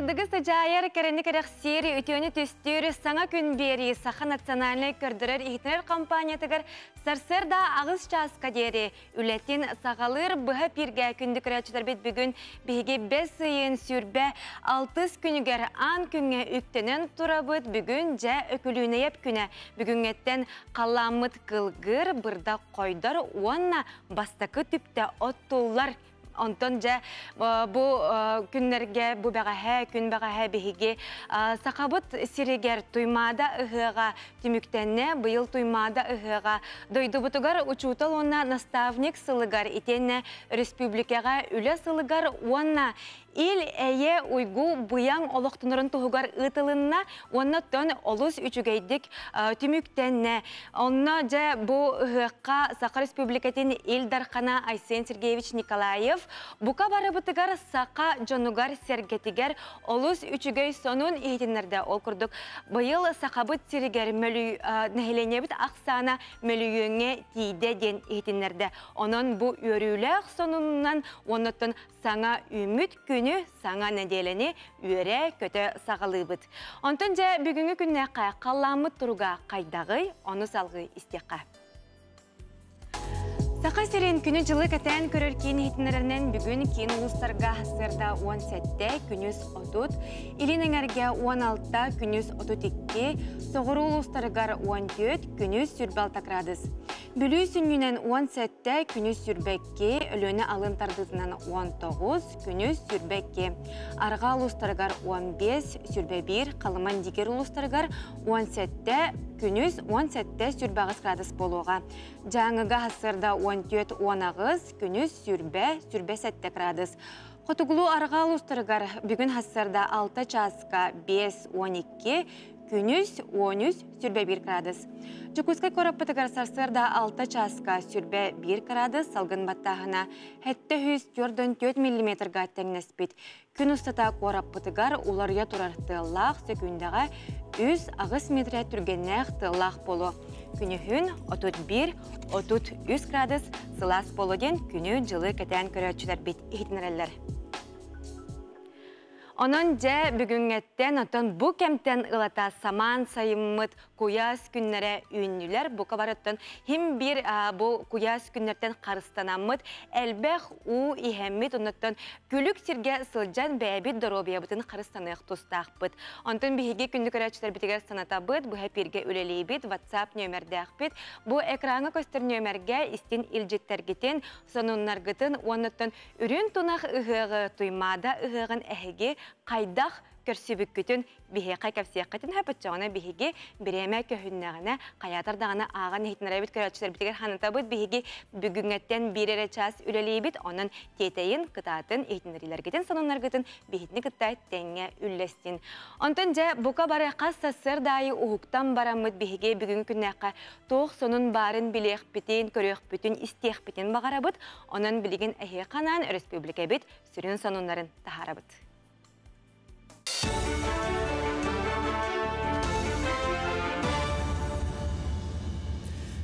Курдыгы сажайар кәрені кәрәқсері үтіөні төстері саңа күн бері Саха национальный көрдірер ихтінер компаниятығыр сарсырда ағыз часқа дері үләттен сағалыр бұға пирге күнді көрәтшілер бет бүгін бігі 5 сыйын сүрбе 6 күнігер ан күнге үктенен тұрабыд бүгін жа өкілуіне еп күні бүгінгеттен қаламыд қылғыр бұрда қойдар уанна бастақы түпті оттулар. Онтон жа бу күннерге бу бәғәһә, күн бәғәһә беһиге сақабыт сирегер туймада ыһыга түмүктәнне быйыл туймада ыһыга дойду бутугар учутал онна наставник сылыгар итенне республикага үле сылыгар онна ил әйе уйгу буяң олоқтынырын туһугар ытылынна онна тон олус үчүгейдик түмүктәнне онна жа бу ыһыгка Саха республикатын Илдархана Айсен Сергеевич Николаев Бука барыбытыгар сақа жонугар сергетигер олус үчүгөй сонун иетиннерде ол курдук. Быйыл сақабыт сиригер мөлүй нәхеленебит ақсана мөлүйөңе тиде ден иетиннерде. Онон бу өрүләк сонуннан оныттын саңа үміт күні саңа неделені өре көтө сағалыбыт. Онтон же бүгүнгү күнне қаламыт туруга кайдагы оны салгы истеқа. Сақа серен күні жылы кәтән көрір кейін хитінерінен бүгін кейін ұлыстарға сырда 17-те күніз отут, илинеңерге 16-та күніз отут-2, соғыру ұлыстарығар 14 күніз сүрбалта градус. Бүлі сүнінен 17-те күніз сүрбәкке, өлөні алын тардызынан 19 күніз сүрбәкке. Арға ұлыстарығар 15, сүрбә 1, қалыман дигер ұлыстарығар 17-те күніз 17-те сүрбәғыз градус болуға. Жаңыға хасырда 14-10 күніз сүрбә 7 градус. Қотуғылу арғал ұстырғар бүгін хасырда 6 часқа 5-12 күніз 13 сүрбә 1 градус. Жүкізгі көріппітігар сарсырда 6 часқа сүрбә 1 градус салғын баттағына хәтті 4 мм тәңнеспет. Күн ұстата көріппітігар олария тұрартылақ сөкіндіға 100 ағыз метре түргеннәқ тылақ болу. Күнігін 31-33 градус сылас болу ден күні жылы кәтән көрәтшілер бет ехетінерелер. Onun je бүгүнгеттен отон бу кемтен ылата саман сайыммыт куяс күннере үйіннілер. Бұқа барыттын хим бір бу куяс күннерден қарыстанаммыт әлбәқ у ихеммит оныттын күлік сирге сылжан бәбіт доробия бұтын қарыстанық тұстақ бұт. Онтын біхеге күнді көрәтшілер бітігер саната бұт, бұ әпірге үлелей біт, WhatsApp нөмердәқ біт. Бұ экраңы көстер нөмерге істен илжеттергетін, сонуннаргытын оныттын үрін тұнақ ұғығы туймада ұғығын әхеге қайдақ көрсібік күтін біге қайкапсияққатын әпітчауына бігеге біреме көхіннағына қаятардағына аған ехтінері біт көрәтшілер бітігер ханыта бұд бігеге бүгінгеттен бірері час үлелей біт, оның тетейін, қытатын, ехтінерілер кетін, сонынлар кетін бігетіні қыттай тәңе үллестін. Онтын же бұқа бары қасса сырдайы ұғықтан барамыд бігеге бүгінгі күннәққа тоқ сонын барын білеқ бітін, көрек бүтін, істеқ бітін бағара бұд, оның білеген әхе қанан республика біт, сүрін сонынларын тахара бұд.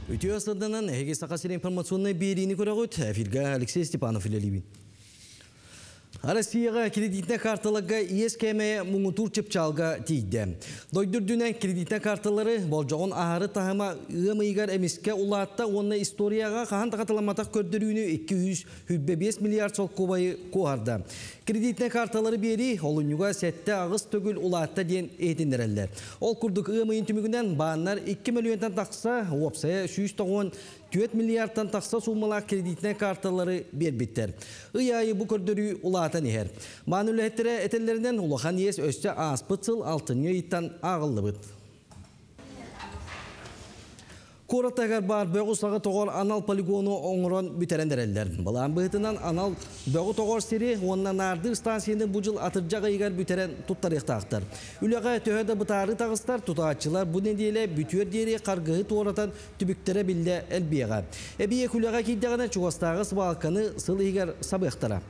Ütüyor asladığından Ege Sakası'nın informasyonuna birini көрәгөт. Эфирге Алексей Степанов илелибин. Россияға кредитне карталарға ескеме мұңытур чепчалға тейді. Дойдырдүнен кредитне карталары болжағын ағары тағыма ұғымыйғар әмеске ұлатта онына историяға қахан тақаталаматақ көрдірүүні 205 миллиард сол кубайы қоғарды. Кредитне карталары бері олынуға сәтті ағыз төгіл ұлатта ден етіндірелер. Ол күрдік ұғымыйын түмігінен бағанлар 2 миллионтан тақса, опсая 4 миллиардтан тақса сумалақ кредитне карталары бербеттер. Үйайы бұл көрдірі ұлатан ехер. Манүлі әттірі әтелерінен ұлақан ес өсті аспытсыл алтын үйіттан ағылды бұд. Коратагар бар бөғысағы тоғыр анал полигону оңырон бүтерендерелдер. Балан бұғытынан анал бөғы тоғыр сері онынан арды станцияны бұжыл атыржаға егер бүтерен тұттарықтақтар. Үліға төхеді бұтары тағыстар тұтатшылар бұл неделе бүтер дері қарғығы тоғырatan түбіктері білді әлбеға. Әбие күліға кейдіғана Чуғастағы сыбалқаны сыл егер сабықтара.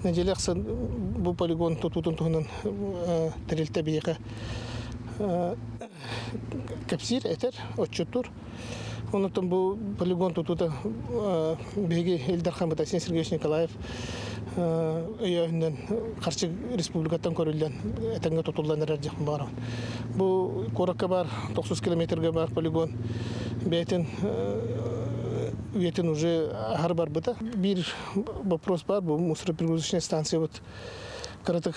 Нәжелі ақсын бұл полигон тұтудың тұғынан тәрелті бейеға кәпсир әтер, отчеттур. Онытын бұл полигон тұтуды бейге Элдар Хамыт Айсен Сергеевич Николаев Öйөһүнен Карчы республикаттан көрүлгөн этеңге тотулган эрҗек бар. Бу коракка бар 90 километрге бар полигон. Бетин уже ахар бар быта. Бир вопрос бар, бу мусоропрегрузочная станция вот каратык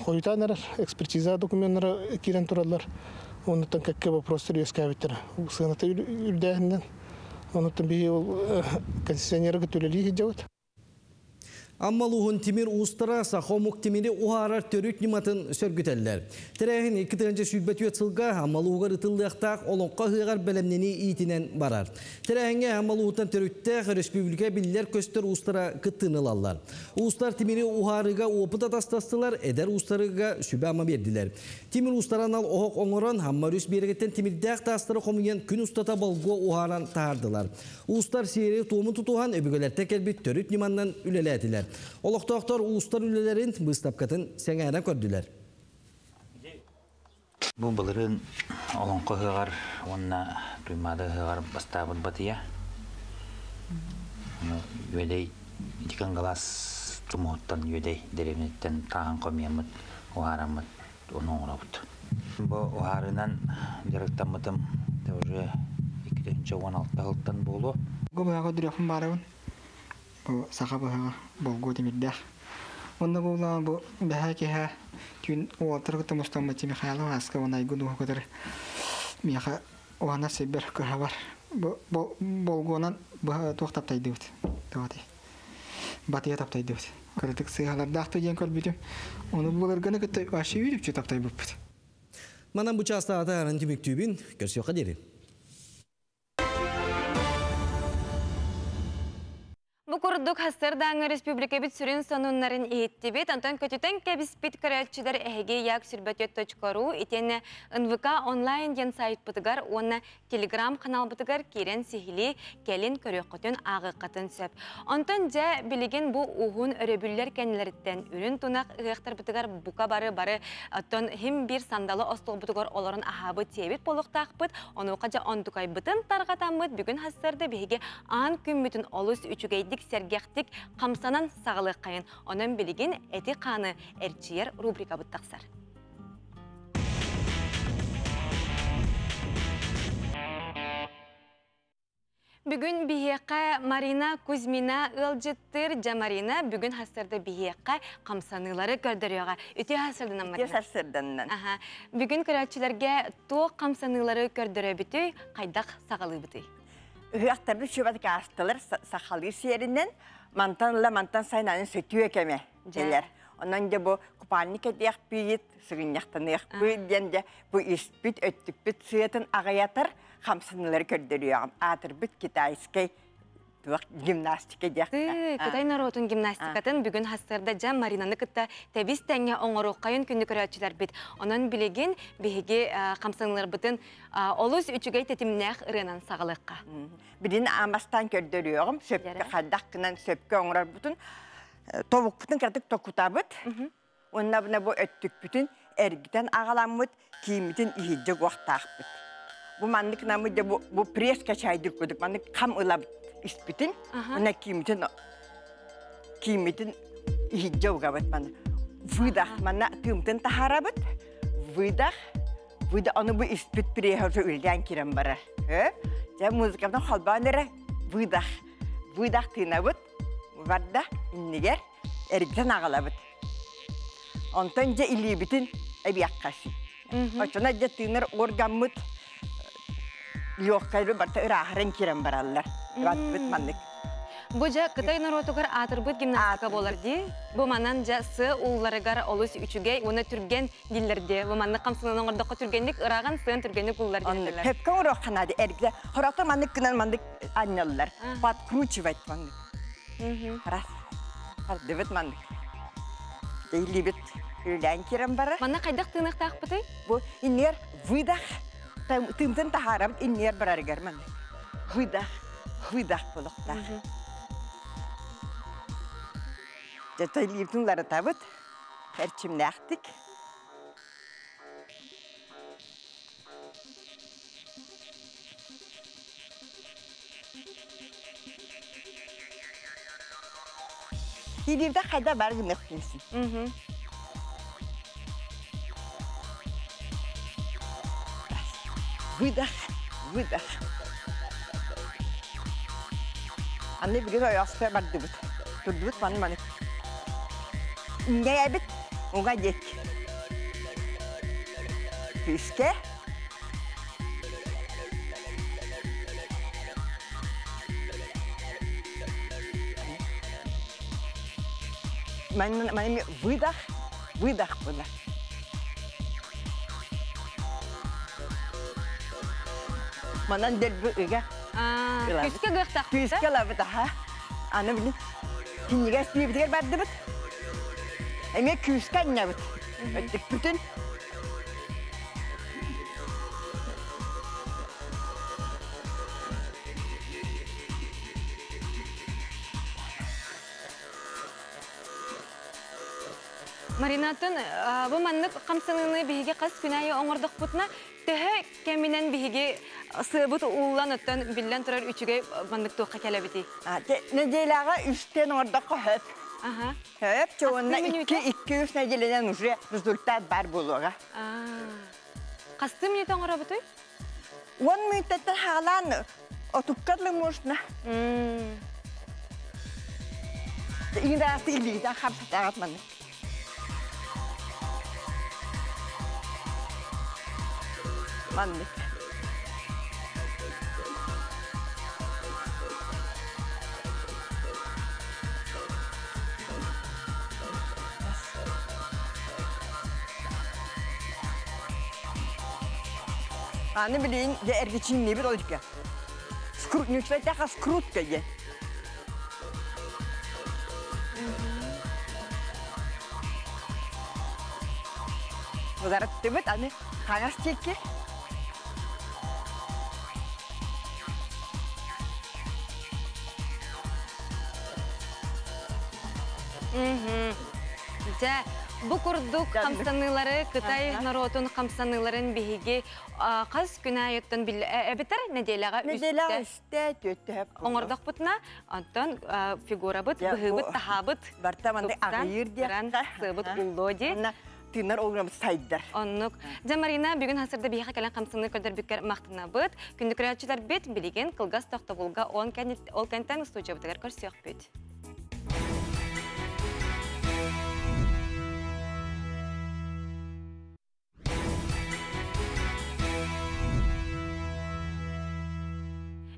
хойтанар экспертиза документлары кирен туралар. Онуттан какке вопростар өскәбиттер. Сыгыната үрдәһеннән онуттан бии концессионерга төлөли хиҗәвет. Аммалуғын Тимир Устара Сахомук Тимири уғарар төрік нематын сөргітелер. Тірәхін 2-ші сүйбет өтсілға Аммалуғыр ұтылдықтақ олонқа ғығар бәлемнені итінен барар. Тірәхінге Аммалуғытан төріктәқ республика білілер көстер Устара күттінылалар. Устар Тимири уғарыға опыт атастастылар, әдер Устарыға сүбі ама берділер. Тимир Устаран ал оғық оңыран Хаммарюс берегеттен Тимирдәқ тастыры қомыген күн ұстата балғы уғаран тағардылар. Устар сері туымын тұтуған өбігілерді кәлбет төрік неманнан үлеләділер. Олықтақтар ұлыстар үлелерін бұстапқатын сәңәйна көрділер. Бұл бұлырын олыңқы ғығар, онына туймады ғығар бастабын батыя. Өйдей, дикан ғалас тұмуыттан өйдей деревнеттен тағын қомиямыд, ұғарамыд, оны оңырабыд. Бұл ұғарынан жарықтамыдым, уже 2-16 ғылттан болу. Ғыбыға дүрекім барығын. Bu sakabıha bolgu demirdah. Onda bolan bu behake gün o tarafta mustamati Mikhailo aska ona igudu kadar miha ona seber kahvar. Bu bolgonan bu toxtap taydıydı. Doğru. Batıya taptaydı. Karatık seyhalar dağıtı yen kalbidim. Onu bulargana kadar aşı yürüp çıtaptaydı. Manam bu çasta atarın tübün görüşüyor kaderi. Bu kurduk Hasırdağı Respublika bit sürün sonunların eğittibit. Anton kötüten kebispit karayatçılar ehege yak sürbötet.ru itene NVK online yen sayt bıtıgar, ona Telegram kanal bıtıgar kiren sihili kelin körüqütün ağı qatın söp. Anton ja bilgin bu uğun öröbüller kendileritten ürün tunak ığıqtar bıtıgar buka barı Anton hem bir sandalı ostol bıtıgar oların ahabı tebit boluqtaq bıt, onu qaca ondukay bıtın targatan bıt, bugün Hasırda behege an kümmütün olus üçügeydik sergektik kamsanan sağlık kayın. Onun bilgin eti kanı erçiyer rubrika bıttaqsar. Bugün bihiyekka Marina Kuzmina ılcıttır Marina bugün Hasırda bihiyekka kamsanıları gördürüyor. Ütü Hasırdan Marina? Yes, Hasırdan. Bugün kıraççılarga to kamsanıları gördürüyor bütü, kaydak sağlığı bütü. Hüyaktarda şubat kastılar sahalı yerinden mantan saynanın sötüyor keme deler. Ondan da bu kupanlık ediyek büyüt, sığınyaktan ediyek büyüt, bu ispit, öttük büt, sığıtın ağayatır, kamsınları gördürüyor. Atır büt kitayskay, gimnastik ediyek. Kıtay narotun gimnastikatın bugün Hasırda Marina'nı kıtta tebiz tenge oңoru kayın kündük öğretçiler bit. Onun biligin bihigi kamsınları bütün oluz üçügey tetimnəq ırınan sağlıqqa. Birini amastan gördürüyorum. Söpke kaddakından söpke oңorar bütün. Tavuk bütün kırdık tokutabıt. Onunla bu öttük bütün ergiden ağalanmıt, kimitin ihidecek vaxtağıbıt. Bu manlık namı da bu preska çaydır koyduk. Manlık kam ılabıt ispitin. Ona kimitin ihidecek vaxtağıbıt manlık. Vıdah manna tümten taharabıt. Vıdah onu bu ispit prehorsu ülden kiren bara. Ja müzikamdan halbanere vıdah tınabıt. Varda inniger ergiden ağalabıt. Ondan ja ilibitin ebiyakkası. Açana ja tınır orgamıt yokkaylı barta ıraharen kiren barallar. Vatbıt manlık. Bu ja kıtay narotugar atırbıt gimnastika bolar di. Bu manan ja sı ullarıgar olus üçügey ona türgen dillerdi. Bu manlık kamsının orada türgenlik ırağan sığın türgenlik ullar dillerler. Hep kan rohanadı ergiden. Horakta manlık kınan manlık anyalılar. Pat kruçivayt manlık. Ras. Devet manlık. Deylibit ülden kiren bara. Manna kaydak tığınıq tağpıtay? Bu inner vıdah. Tımtın taharabıt inner bararıgar manlık. Vıdah bulukta. Jatay libtunları tabıt. Erçimle aktık. Hilirde kayda var günü kimsin. Выдох, выдох. Anne bir gün ayakta vardı bu. Durdu bana. Ne yapıp? Ona git. Fiske. Benim выдох, выдох, выдох. Manan derbi öge. Küske gıqtaq. Küske labı daha. Anne bilin. Tinniga spibdiger bardı bit. Eme küske ne bit. Ötük bütün. Маринатын, bu manlık kamsanını bihiге qas günayı oңordық butna, tühü keminen bihiге sığbıt uğulan ötten billen turar üçüge manlık tuğqa kelebiti. Necelağa üstten orada höp. Höp, çoğunla Aslında 200 neceleden уже rezultat var buluğa. Qastı minüt oңora butu? 10 minütten halan otukkarlı muşna. İğde astı illiğden kapsat ağatmanı. Mandık. Anne bileyim de ergeçin ne bir olacak ya. Skrut nüçvet daha skrut kaya. Uzarat tebet anne. Kangas çeki. Bu kurduk kamsanıları, Kıtay narodun kamsanıların bihiге qas günayıttın biter nedelağa üstte. Nedelağa üstte tötü hep. Oңordaq butna, ondan figura bıt, bıhıbıt, tahabıt. Bartamanda ağır diye. Sığbıt ullo di. Tınlar oğramız saydılar. Onluk. Jamarina bugün hasırda bihiga kalan kamsanı köldür bükker maqtına bıt. Kündük rayatçılar bit biligen kılgas toqta bulga ol kentten studiya bıtıgar körsüyoq bit.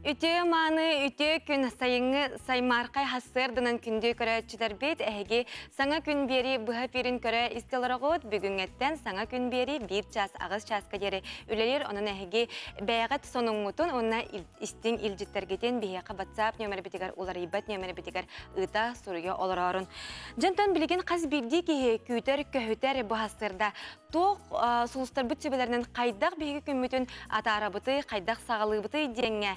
Ütü manı, ütü gün sayıngı saymarqay hasırdınan kündü körəççiler bit, əhəgi sana gün beri бұha birin körə istilarağıd, bugün etten sana gün beri bir ças, ağız çaska deri ülelir, onun əhəgi bəğət sonunğutun, ona istin ilcitlergeten bihiqa WhatsApp nömeri bitigar, ular ibat nömeri bitigar, ıta soruya olararın. Jantan bilgin qaz bildi ki kütər, köhütər bu hasırda toq sulustar büt sebelerinden qaydaq bihiga kümmütün atarabıtı, qaydaq sağlıbıtı denge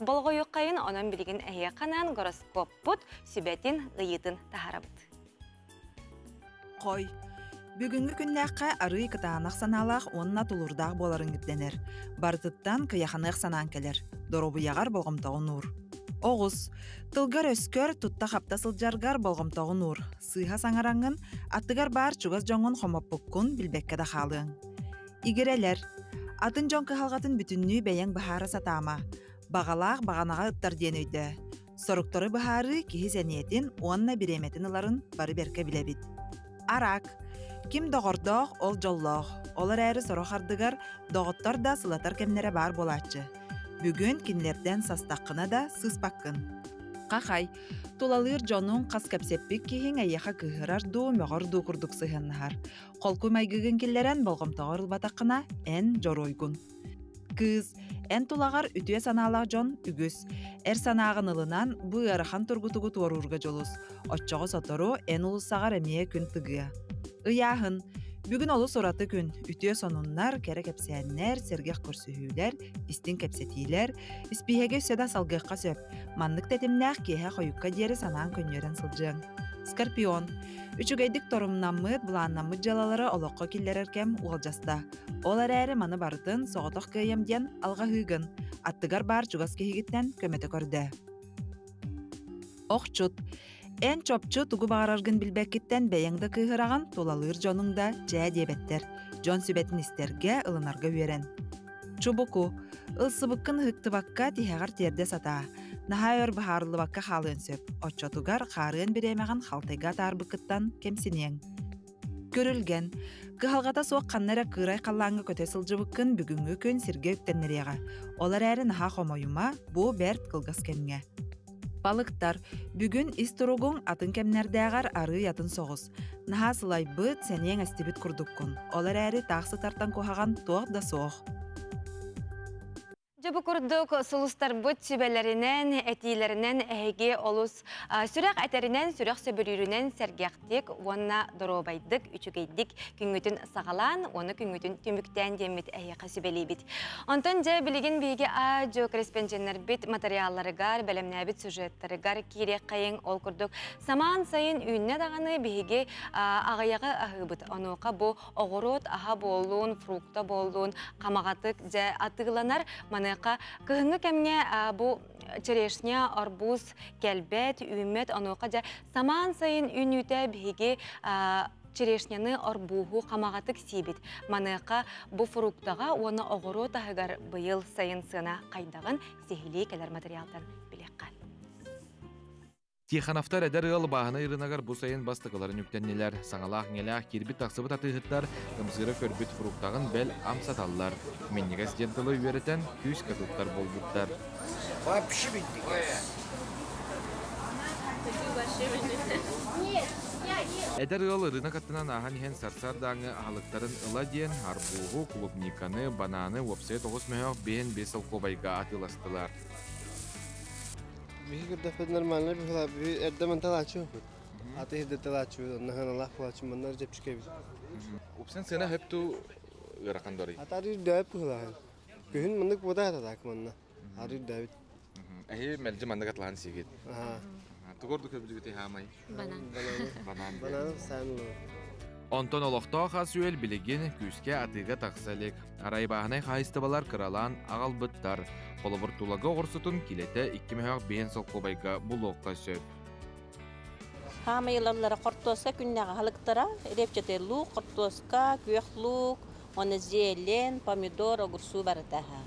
bolgo yoqqayın, onun bilgin әйе қанан гороскоп бұт, сүбәтін ғиытын тахарабыт. Қой, бүгінгі күннәққа ары кытанақ саналақ онына тулурдақ боларын гіпленер. Бартыттан кыяханық санан келер. Доробуяғар болғымтауын ұр. Оғыз, тылгар өскөр тұтта қапта сылджаргар болғымтауын ұр. Сыйға саңараңын, аттыгар бар чугаз жоңын қомаппыққын білбекке да қалың. Игерелер, атын жон кыхалғатын бүтінні бәйен бахара сатама. Бағалақ бағанаға ұттар ден өйді. Сорықтары бұхары кехі зәниетін онына біреметін ыларын бары берке білебід. Арақ. Ким доғырдоқ, ол жоллоқ. Олар әрі сорохардығар доғыттар да сылатар кемнері бар болачы. Бүгін кинлерден састаққына да сыспаққын. Қақай, тулалыр жонун қас кәпсеппік кейін әйеқа күйірар ду мөғір ду құрдық сыхыннахар. Қолку майгығын келлерен болғымтағыр батаққына ән жоройгун. Кыз, ән тулағар үтуе саналақ жон үгіз. Әр санағын ылынан бұ арахан тұргутугу туарурға жолус. Отчоғы сотору ән ұлысағар әмие күн тыгыя. Ыяхын, бүгін олы сораты күн. Үтуе сонуннар, кәрі кәпсәннер, сергеқ көрсүхүлер, истин кәпсетилер, іспихеге сөда салғыққа сөп. Маннық тәтімнәқ кейе қойыққа дері санаан көнерін сылжың. Скорпион. Үчүгейдик торумнаммыт, булааннаммыт жалалары олоққа киллереркем уолжаста. Олар әрі маны бартын соғытық көйемден алға хүйгін. Аттыгар бар чугас кехигіттен көметі көрді. Оқчут. Эн чопчу тугу бағараргын билбеккиттен бәйеңді кыйғыраған толалыр жоның да жә дебеттер. Жон сүбетін истерге ылынарға үйерен. Чубуку, ылсыбыккын хыктыбакка тихағар терде сата. Нахайыр бахарлыбакка халын сөп. Отчотугар қарыын біремеген халтайга тарбыкыттан кемсинең. Көрілген, кыхалғата соқ қаннара кырай қаллаңы көте сылжыбыккын бүгінгі көн сирге үттеннереға. Олар әрі наха хомойума бұ бәрт кылгас кемге. Балыктар, бүгін исторогун атын кемнердәгәр ары ятын соғыз. Наха сылай бұд сәнең әстебіт күрдіккін. Олар әрі тақсы тартан кохаған тоқ да соқ. Жабы күрдік сұлыстар бұд сөбелерінен, әтейлерінен әйге олыс. Сүрек әтерінен, сүрек сөбірірінен сәргектік, онына доробайдық, үчігейдік күнгітін сағалан, оны күнгітін түміктен демет әйеқі сөбелей бит. Онтан жа білеген бейге ажо корреспонденттер бит материалларыгар, бәлемнәбіт сюжеттерігар керек қайын ол күрдік. Саман сайын үйінне дағаны бейге ағаяғы ағыбыт. Онуға бұл оғырот, аға болуын, фрукта болуын, қамағатық жа атығыланар, кыһыңы кемге бу черешня, арбуз, келбет, үмет, ануқа жа саман сайын үнүтә биге черешняны арбугу камагатык сибит. Маныка бу фруктага оны огоро тагар быйыл сайын сына кайдагын сехили келер материалдан билеккан. Тихановтар әдер ыл бағына ирынагар бұ сайын бастықыларын үктеннелер. Саңалақ нелақ кербіт тақсыбыт атығыттар, кымсыры көрбіт фруктағын бәл амсаталлар. Меннеге стентылы үйерітен күз катуттар болбуттар. Әдер ыл ырына каттынан аған ехен сарсардаңы ағалықтарын ыла дейін арбуғу, клубниканы, бананы, опсай 9 мөйіқ бейін бесіл қобайға атыластылар. Бихи кырдафет нормально бихла би эрдемен талачу. Аты хидде талачу, нахана Аллах плачу, маннар жепчке би. Упсен сена хепту ыракан дори. Атари дэп бихла. Күн мындык бода атак манна. Ари дэп. Ахи мелжи мандык атлахан сигит. Аха. Тугорду көбүлүгүтэ хамай. Банан. Банан санлы. Онтон олоқтоо хасуэл билеген күске атыга тақсалек. Арайбағынай қайыстыбалар кыралан ағалбыттар. Қолыбыр тулага ғырсытын келеті 2 мөйіқ бейін солқобайға бұлуққа сөп. Хамайлалары қортоска күннәға халықтара, репчете лук, қортоска, күйек лук, оны зелен, помидор, огурсу барытаға.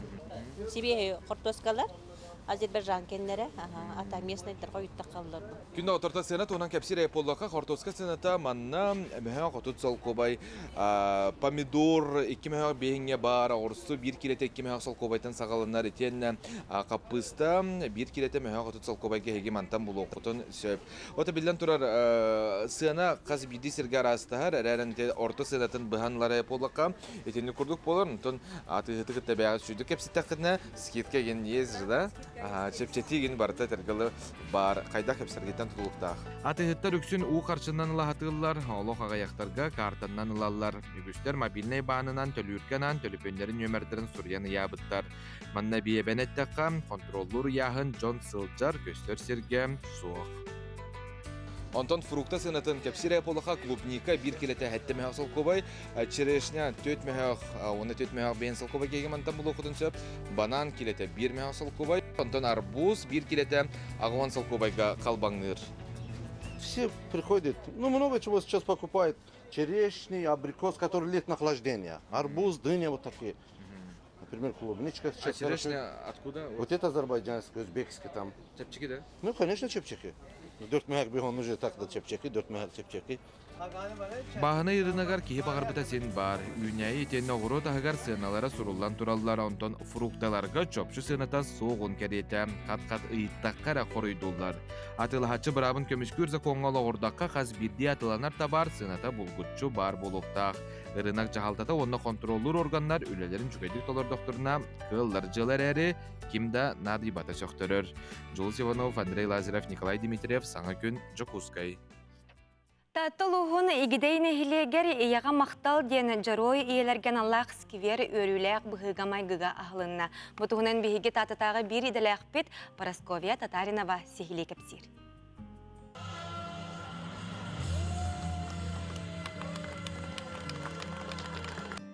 Себе қортоскалар Азербайжан кеннері, ата местныйдар қойыттақ қалыларды. Күнді отырта сенат, онан кәпсірі поллақа қортоска сената манна мөйіқ отут солқобай, помидор 2 мөйіқ бейінге бар, ағырсы 1 келеті 2 мөйіқ солқобайтан сағалынар етен қаппыста 1 келеті мөйіқ отут солқобайға хеге мантан бұл оқытын сөп. Ота білден тұрар сена қаз биді сірге арастағар, әрәрінде орта сенатын бұханлары поллақа етенді күрдік болар, ұнтын аты-ғыты бәғыз шүйді кәпсітақына скидка ген езірді. Чепчетиген барыта тергілі бар қайда кәпсіргеттен тұтылықтақ. Атығыттар үксін ұу қаршынан ұлағатығылар, олық ағаяқтарға картаннан ұлалар. Үгістер мобильный бағынынан төлүркенан төліпендерін өмірдерін сұрияны ябыттар. Манна биебен әттіққа контроллур яғын Джон Сылджар көстер сергем суық. Онтон фрукта сынатын кәпсірі полыға клубника 1 келеті әтті мәйіқ солқобай, черешня 4 мәйіқ, оны 4 мәйіқ бейін солқобай кеге мантан бұл оқытын сөп, банан келеті 1 мәйіқ солқобай, онтон арбуз 1 келеті ағуан солқобайға қалбаңыр. Все приходят, много чего сейчас покупают. Черешни, абрикос, который лет на охлаждение, арбуз, дыня вот такие. Например, клубничка. А черешня откуда? Вот это азербайджанский, узбекский там. Чепчики, да? Ну, конечно, чепчики. 4 мәйіқ бейін уже так да чепчики, 4 мәйіқ чепчики. Бағына ирынагар кейі бағарбыта сен бар. Үйнәйі етен оғыру тағығар сыналара сұрулан тураллар онтон фрукталарға чопшы сынатан соғын кәреті. Қат-қат ұйттаққара қорыйдулар. Атылахатшы бірабын көмішкүрзі қоңғалы оғырдаққа қаз бірде атыланар табар сыната бұлғытшы бар болуқтақ. Ирынак жағалтата онына контроллур органдар үлелерін жүгедік толар докторына кыллар жылар әрі кимда нады бата шоқтырыр. Жулс Иванов, Андрей Лазарев, Николай Дмитриев, Саңа күн, Жокускай. Таттылуғын игидейні хилегер ияға мақтал ден жарой иелерген Аллах скивер өріләк бұғығамай ғыға ағылынна. Бұтығынан бейге татытағы бір иделәк бет Парасковия Татаринова сехиле кәпсір.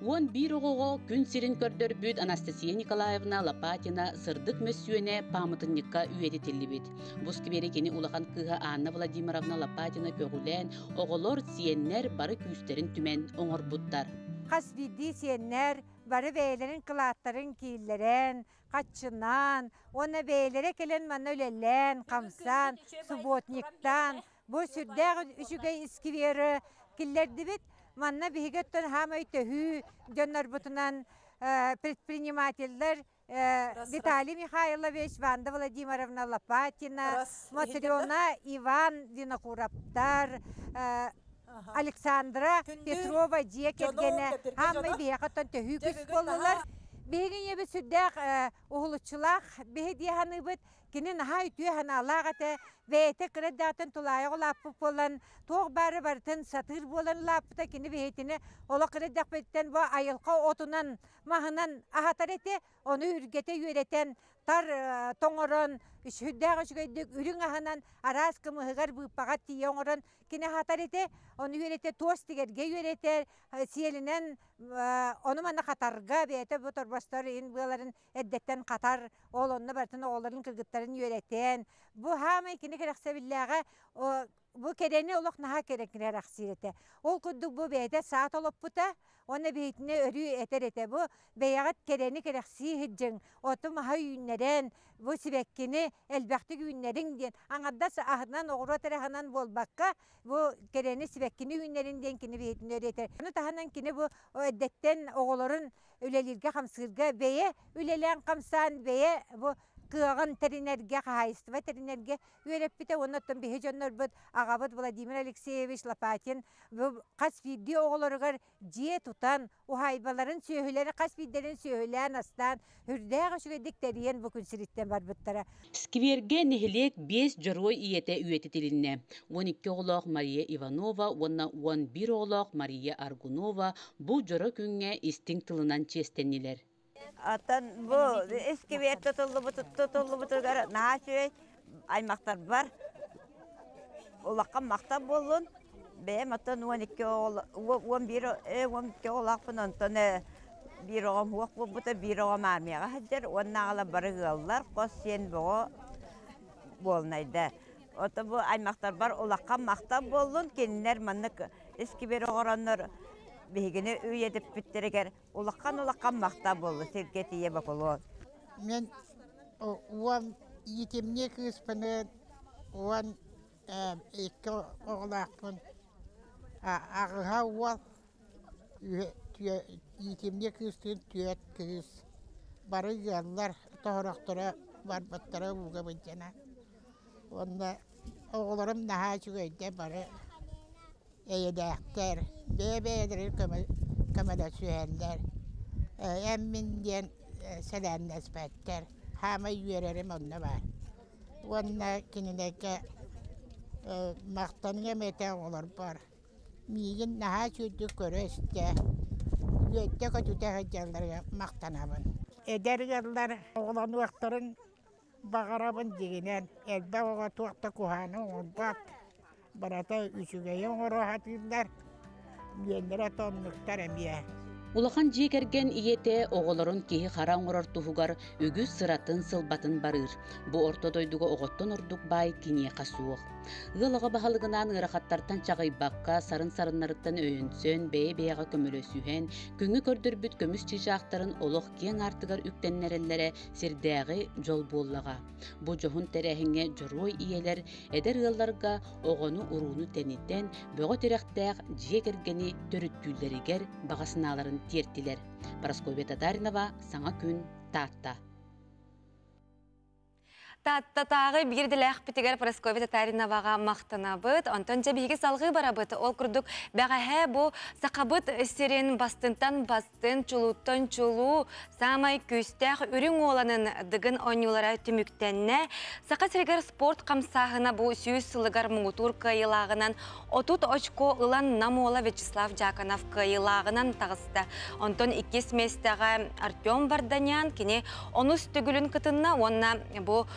Он бир оғоға күн сирин көрдөр бүт Анастасия Николаевна Лопатина сырдык мөссүйене памытынникка үйететелі бит. Бұскі берекені улахан кыға Анна Владимировна Лопатина көгілен оғылор сиеннер бары күйістерін түмен оңыр бұттар. Қас биді сиеннер бары бейлерін кылаттарын кейлерін, қатшынан, оны бейлері келен маны өлелен, қамсан, субботниктан, бұл сүрдәғі үшіге ісківері келлерді бит, манна бігеттен хамай төхі, жонар бұтынан предпринимательдер, Виталий Михайлович, Ванда Владимировна Лопатина, Матриона Иван Винокураптар, Александра Петрова Декергене, хамай бігеттен төхі күс болылар. Беген ебі сүрдәқ ұғылычылақ, бігеді ханы бұд, кені наға үтіе ханы алағаты, бәйті кірдіғатын тұлайы олапы болан, тоқ бары бартын сатыр болан лапыта, кені бәйтіні олы кірдіғ бәйттен бұл айылқа отынан, мағынан ағатар еті, оны үргете үйретен, тар тоңырын, үшүрдәғі жүгейдік үрің ағынан арас кымығығар бұппаға тие оңырын, кені ағатар еті, оны үйрете тост дегерге үйретер, сиелінен оны маны қатарға бәйті бұл торбастар ең бұларын әддеттен қатар, ол оны бартын оғыларын кіргіттарын үйретен. Бұл хамай кені керексе білләға, бұл керені олық наға керекіне рақсиреті. Ол күдік бұл бәйті саат олып бұта, оны бейтіне өрі әтер еті. Бұл бәйағат керені керекси хиджің, оты маға үйінерен, бұл сібәккені әлбәқтік үйінерін ден. Аңадда ағынан оғыру тарахынан болбаққа, бұл керені сібәккені үйінерін ден кені бейтіне өрі әтер. Оны тағынан кені бұл әдеттен оғыларын үлелерге қамсырға бәйе, үлелен қамсан бәйе, бұл кыған теринерге қағайыстыва теринерге үйереп біте, оннаттан бейі жоннар бұд ағабыд Владимир Алексеевич Лопатин қас виде оғылырғар жие тұтан, ұхайбаларын сөйілері қас видерін сөйілен астан, үрдәғі шүгедіктерien бүкін сіріттен бар бұттара. Скверге нехелек 5 жорой иете үйететелінне. 12 оғылақ Мария Иванова, онна 11 оғылақ Мария Аргунова бұл жоры күнге истің тылынан честеннелер. Atan bu eski bir tutuldu gara naçı aymaqtar var. Olaqqa maqtab bolun. Benim atan 12 11 olaq falan tane bir oğam huq bu da bir oğam armiyaga hajar onnağala barıgıllar qosen bu bolnaydı. Ota bu aymaqtar var olaqqa maqtab bolun kenler manık eski bir oğranlar Bihigini üy edip bittireger, ulaqan maqta bollu, sergetiye bakulu. Men uan yitimne kıspını, uan iki oğlaqpın, ağıha ual, yitimne kıstın tüyet kıs. Barı yallar, tohraktıra, barbattara uğga bıncana. Onda oğlarım daha çıkıydı barı. Eydekter, bebedirir kamala süheller, emmin diyen selen nesbetler, hama yürerim onunla var. Onunla kinideki maqtanıya meten olur var. Migin naha sürdük körüste, yüette kötüte hıcalları maqtanamın. Edergerler oğlan vaxtların bağarabın diginen, elbe oğa tuğda kuhanı olbat. Barata üçüge yoğun rahatlılar, yenlere tonluklar emiye. Улахан жекерген иете оғыларын кейі қаран ұрар тұхугар үгіз сыратын сылбатын барыр. Бұ ортодойдуға оғыттын ұрдық бай кене қасуық. Ғылыға бағалығынан ұрақаттартан чағай баққа сарын-сарынларыттан өйінсön, бәе-бәеға көмілөсүйен, күңі көрдір бүт көміс чижақтарын олық кен артығар үктеннерелері сердәғі жол боллаға. Бұ жоғын тәрәхіңе жорой иелер, әдер ғылларға оғыны ұруыны тәнеттен, бөғі терәқтәғ жекергені төріттүйлерігер бағасыналарын тертилер. Парасковья Татаринова, Саңа күн, Татта. Таттатағы бирділәқ бітігер Парасковья Татариноваға мақтана бұд. Антон жабиге салғы бара бұд. Ол күрдік бәғәхә бұ сақабыд өстерін бастынтан бастын, чулуттан чулу, самай көстәқ үрің оланын дығын ойнулара түміктенне. Сақа сіргер спорт қамсағына бұ сүйіз сылығар мұңытур кайылағынан, отут очко ұлан намола Вячеслав Джаканов кайылағынан тағысты. Антон 2 местаға Артем Варданян, кене онус түгілін кытынна, онна бұ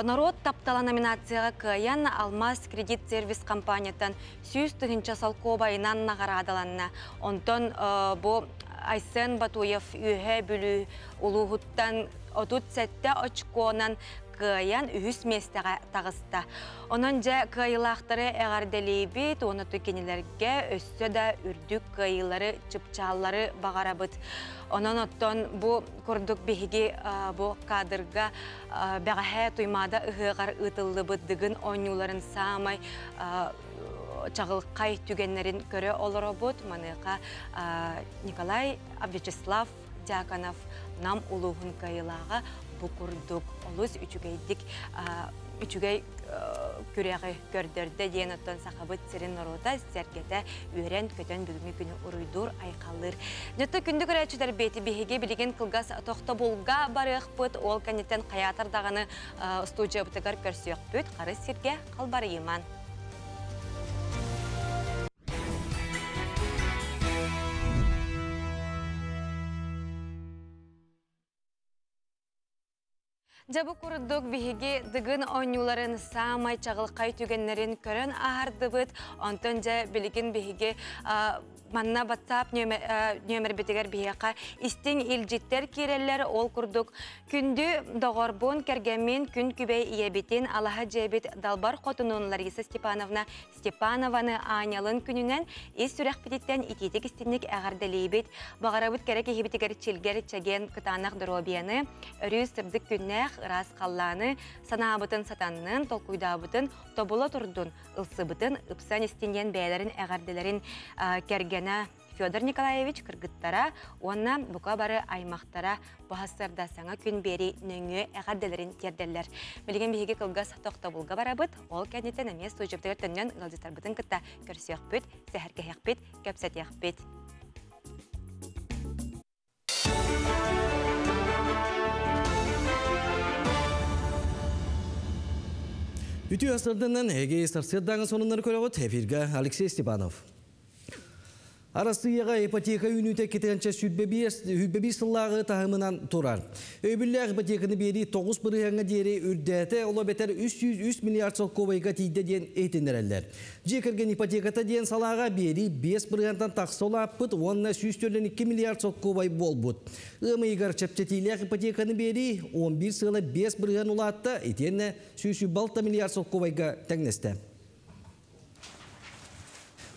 народ таптала номинацияға каян Алмаз кредит сервис компаниятан сүйіз түгінші салко байынан нағарадаланна. Онтон бұ Aysen Batuyev ühe bülü uluhuttan 37 очконан кыян үһүс местеге тагыста. Ононжа кыйлактары эгарделейбит, оны текенелерге өссө да үрдүк кыйлары, чыпчаллары багарабыт. Онон оттон бу курдук биһиги бу кадрга бәгәһә туймада ыһыгар ытыллыбыт дыгын оңюларын самай чагылкай түгеннерин көрө олоробут. Маныка Николай Вячеслав Дьяконов нам улуғын кайылаға бұ күрдік олыс үчігей күрегі көрдірді дейін оттан сақабыт сирин ұруда сәргеті үйрен көтен бүгінгі күні ұруйдур айқалыр. Нөтті күнді көрәтшілер беті бейге білген қылғас тоқты болға барық бұд, ол кәнеттен қаятырдағыны студия бұтығар көрсек бұд, қары сирге қалбары еман. Жабы күрдік бігі дығын оңюларын самай чағылқай түгенлерін көрін ағардыбыд. Онтын жа білген бігі манна баттап нөмір бітігер бейеқа істен илжеттер керелер ол күрдік. Күнді доғырбун кергемен күн күбей иебетін Алаға жебет Далбар қотынуын Лариса Степанованы анялын күнінен ес сүрек бітеттен итетік істенік ағардалейбет. Бағарабыт керек ехебетігер челгер чаген кытанақ дұробияны, өрі сырдық күннәқ ырас қалланы, санабытын сатанның, толкуйдабытын, тобула тұрдың, ылсыбытын, ұпсан істенген бәйлерін ағарделерін керген Федор Николаевич кыргыттара, онна бука бары аймақтара бахастарда саңа күн бери нөңі әғарделерін терделер. Білген бейге кылгас тоқта болға барабыт, ол кәнеттен әмес сойжыптығыр түннен ғылдыстар бұтын кытта көрсек бүт, сәхірке яқ бүт, көпсәт яқ бүт. Үті асырдынан әге сарсырдаңы сонынлары көрі эфирге Алексей Степанов. Арастыяға ипотека үнуте кетенче сүтбеби сыллағы тағымынан тұрар. Өбілләғ ипотеканы бері 9 бірғаңа дері үрдәті олы бетер 300 миллиард солковайға тейді ден ейтіндерелер. Жекерген ипотеката ден салаға бері 5 бірғантан тақсола аппыт, онына 2 миллиард солковай бол бұд. Үмейгар чәпчетейләғ ипотеканы бері 11 сылы 5 бірған ұлатты, етені 300 миллиард солковайға тәңнесті.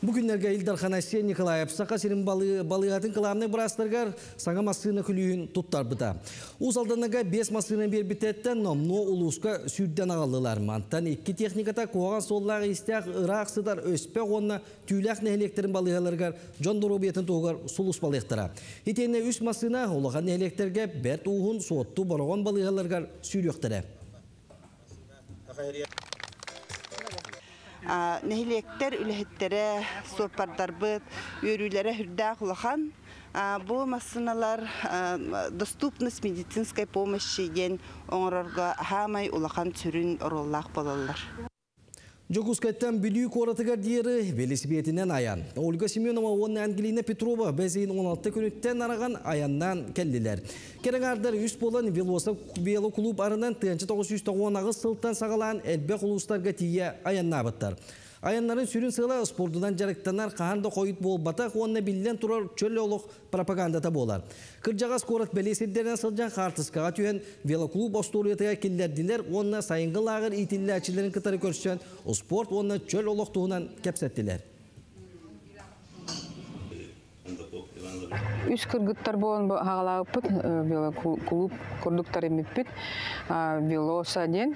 Бүгінлерге Илдар Ханасия Николаев сақа серін балығатын қыламны бұрастырғар саңа масына күлігін тұттар бұта. Усалданыға 5 масына бер бітеттен номно ұлысқа сүрден ағалылар. Мантан 2 техниката қоған соллағы істяқ ұрақ сыдар өспе ғонна түйләқ нәхелектерін балығаларғар жон дұробетін тұғығар сұлыс балықтыра. Етені 3 масына олыған нәхелектерге бәрт ұғын соотты барған балығаларғар сүйректірі. Нәхилектер үліхеттері сопардарбыт, өрілері хүрдәқ ұлақан. Бұл масыналар доступность медицинской помощи ден оңырарға хамай ұлақан түрін ороллақ болалар. Жокускайттан бүлік оратығар дейірі велосипедінен аян. Ольга Семенова, оны Ангелина Петрова бәзейін 16 күніттен араған аяннан кәлділер. Кереңардар үст болан велоклуб арынан 1990 сылттан сағалан әлбе құлыстарға тие аянна баттар. Аяннарын сүрін сыла спортынан жарықтанар қағанда қойыт бол батақ, онына білден тұрар чөлі олық пропагандата болар. Кыржағас қорат бәлесердерінен сылжан қартысқаға түйен велоклуб осториятыға келдерділер, онына сайынғы лағыр итілі әчілерін кытары көрсен, спорт онына чөл олық туғынан кәпсәттілер. Үш кыргыттар болын хағалағыппыт, велоклуб көрдіктар емеппіт, велосаден,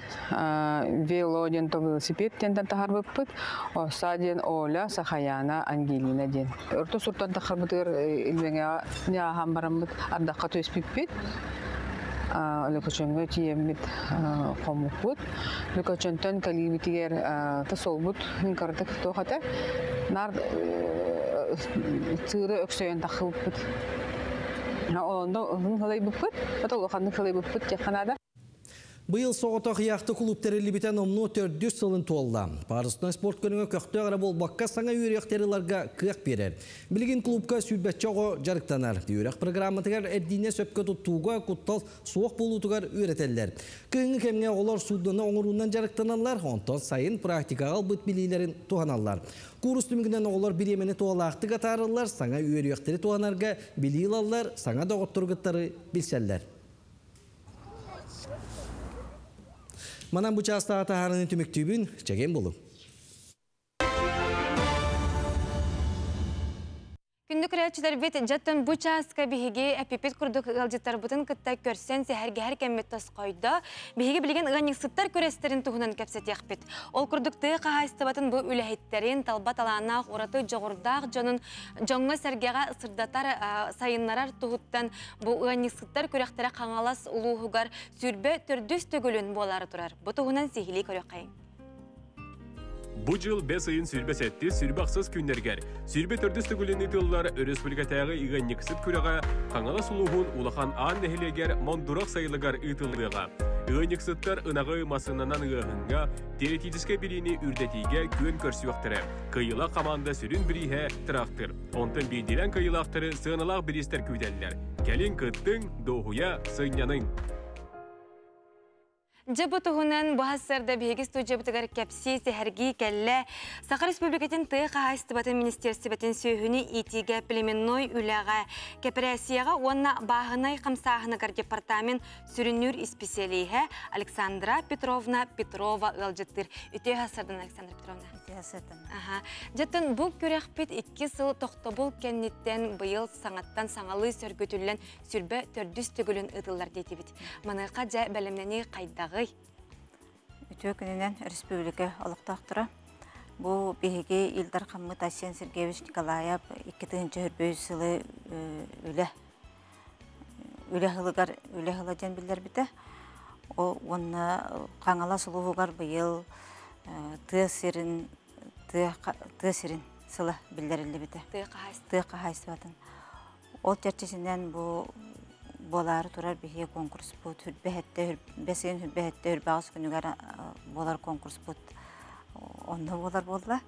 велоден то велосипед тентен тахарбыппыт, осаден Оля, Сахаяна, Ангелина ден. Өрті сұрттан тахарбытыр илбеңе неағам барамбыт, ардаққа төспіппіт. Лөкөчөнгө тиеммит қомықпыт. Лөкөчөнтен калибитигер тасолбыт, инкардық тоқата. Нар цыры өксөйен тақылыппыт. Олонда ұғын қалай бұппыт, батыл ұқанды қалай бұппыт тек қанада. Быйыл соғытақ яқты клубтері бітен омну 400 сылын туалда. Парысына спорт көніңі көқті ағыра болбаққа саңа үйректерлерге күйек берер. Білген клубқа сүйбәтчіғо жарықтанар. Үйрек программатығар әрдіне сөпкі тұттуға құттал суық болутығар үйретелер. Күйіңі кемге олар судыны оңыруынан жарықтаналар, онтан сайын практикағал бұт білейлерін туғаналар. Курс түмігінен олар бір емені туалақты қатарылар, саңа үйректері туғанарға білейлалар, саңа доғыттырғыттары білселлер. Манан bu çasta ataharının tümüktübün çeken bolu. Күндік рәтчілер бет жаттан bu çaska бігеге әпепет күрдік ғалжеттар бұтын күтті көрсен сәхәрге әр кәммет тас қойды. Бігеге білген ұғаник сыттар көрестерін тұғынан кәпсет яқпет. Ол күрдікті қағайстыбатын бұл үләхеттерін талбат аланақ, ораты жоғырдақ жонын жоңғы сәргеға ысырдатар сайынларар тұғыттан бұл ұғаник сыттар көректері қаңалас ұлуғығар сүрбе түрдіс төгілін болары тұрар. Бұл тұғынан сехілей көрек қайын. Bu yıl 5 ayın sürbesette sürbaqsız günlerger. Sürbe tördüstü gülünü tıllar Respublikatағы iğanniksip küreға қаңала сұлуғын улахан ан нәхілегер мондурақ сайылыгар ытылдыға. Iğanniksıttar ынағы масынанан ығынға теоретическе біріне үрдетиге көн көрсіуақтыры. Кайыла команда сүрін біріге тұрақтыр. Онтын бейділен кайылақтыры сығыналақ бірістер көйдәлілер. Кәлін күттің, доғуя сыңнянын. Жабы тұғынан бұхассарда бейгі студия бұтығар кәпсі сәхәргі кәлі Сақар Республикатын тұйқа айстыбатын министерсібетін сөйіні етіге племенной үліға кәпірәсияға онна бағынай қамсағынығар департамент сүрінүр испеселейі Александра Петровна Петрова ғалжыттыр. Үте ғасырдан, Александра Петровна? Үте ғасырдан. Жаттан бұл көрекпет 2 сыл тоқтабыл кәннеттен бұйыл саңаттан саңалы сөргөтілін сүрбе түрдіс түгілін ұтылар дейті бет. Манайқа жа бәлімнені қайдағы Үтө күнінен республика олықтақтыра. Бұл бейге Илдар Қаммыт Асен Сергеевич Николаев 2-ті үрбөй сылы үлі ғыладен білдер біті. Оны қаңала сұлуғығар бұйыл тұғ сирин сылы білдерілі біті. Тұғ қағайсы батын. Ол чәрчесінен бұл болары турар бихе конкурс бут бесен хүрбәһәттә хүрбәгыс күнүгәр болар конкурс бут онны болар болла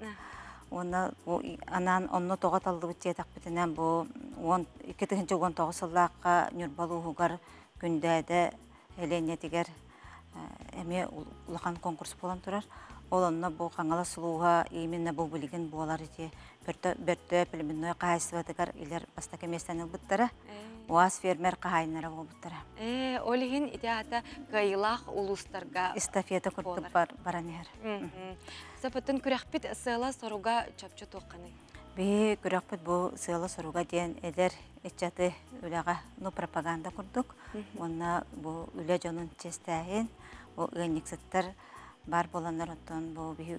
онна анан онны тога талды бит ятак битенән бу 12-19 сыллакка нюрбалуугар күндәдә элене тигәр эме улахан конкурс булан турар ол онна бу каңала сулууга именно бу билген болар ите бертө племенной кайсыбатыгар илер бастака местен буттара Уаз фермер қағайынлары болбыттыра. Олығын итеата ғайлақ ұлыстарға эстафета күртіп баран ер. Сапатын күрәқпет сыйла соруға чөпчі тоққаны? Бе күрәқпет бұл сыйла соруға дейін әдер etçatı üleğe no propaganda kurduk. Ona bu üle canın çesteğin o öğreniciler bar bolanlar otan bu bir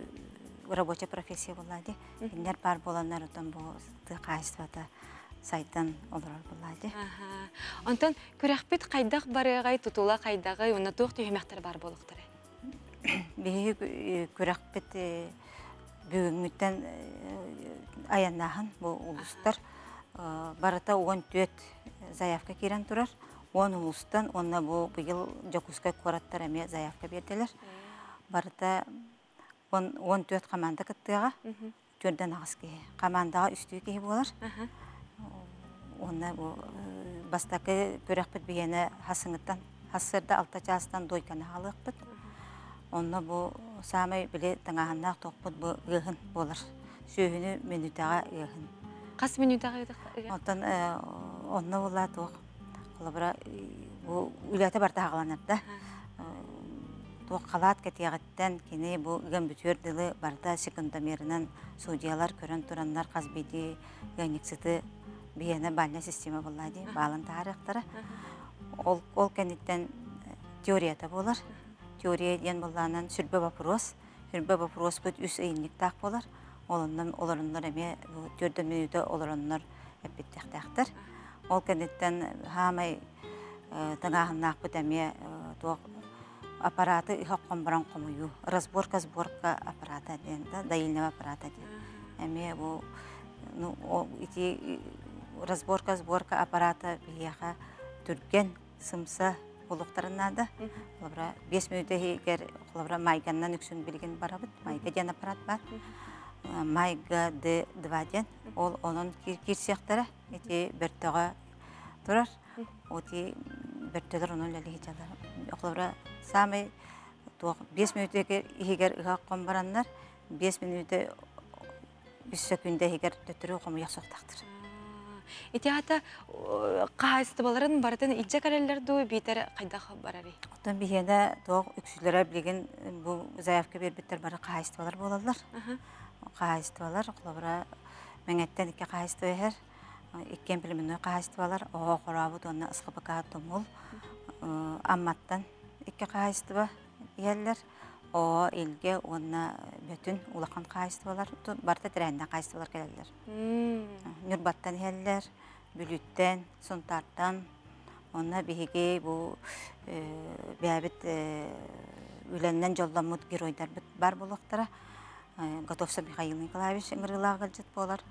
рабочая профессия болады. Инер бар боланlar otan bu tıqayısvata saytan olur болады. Ondan körəxbet qaydaq barıqay tutula qaydaqı ona toq tühməklər бар болуqdur. Bir körəxbet bugündən ayanağın bu uluslar barata 14 заявка кирен турар. 10 ulustan ona bu yıl Jakutska koratlar əmə заявка berdiler. Barata 14 komanda kıttığa tördən ağızki. Komandağa üstü ki bolar. Ona bu bastaki körəxbet biyene hasınıttan hasırda alta çastan doykana halıqbıt. Ona bu samay bile tangağannaq toqbut bu ığın bolar. Söhünü minutağa ığın. Qas minutağa ığın? Ondan ona ola toq. Olabra bu ülete barda ağlanırda. Toq qalat ketiyağıttan kini bu ığın bütür dili barda sekundamerinden sudiyalar körən turanlar qazbedi ığınıksıtı biyene balya sistema bolladı. Bağlan tarixtara. Ol kenitten teoriyata bolar. Teoriyadan bollanan sürbe вопрос. Sürbe вопрос bu üs eynlik taq bolar. Olanlar eme bu 4 minuta olanlar hep bittiqtaqtar. Ol kenitten hamay tangağannaq bu eme toq aparatı haqqan baran qomuyu. Разборка аппарата deyəndə dayılnama аппарата deyir. Eme bu o iti разборка аппарата biyaqa türgen sımsa болуқтарынады. Олабра 5 минут егер олабра майганнан үксін білген барабыд. Майга ден аппарат бар. Майга D2 ден. Ол оның кирсияқтары. Эти бертоға тұрар. Оти бертелер оның ләлі хичалар. Олабра самый 5 минут егер ұға қон барандар. 5 минут 3 секунде егер төттірі қомы яқсоқтақтыр. Итяата қайыстыбаларын бардын итжек әрелерді бейтер қайдағы барары? Оттан бейені тоқ үксілері білген бұл заявка бербеттер бары қайыстыбалар болалар. Қайыстыбалар, құлабыра мәңеттен ике қайыстыбы әр. Иккен біліміні қайыстыбалар, оға қорабыд, оны ысқы бақаға томыл. Амматтан ике қайыстыбы елдер. О илге онна бөтін улақан қайыстыбалар, барда тірәніне қайыстыбалар келелер. Нүрбаттан елдер, бүліттен, сұнтарттан, онна бейге бұл бәбіт үленнен жолламыд геройдар бар болуқтара. Готовса Михаил Николаевич ыңырғылағы ғылжет болар.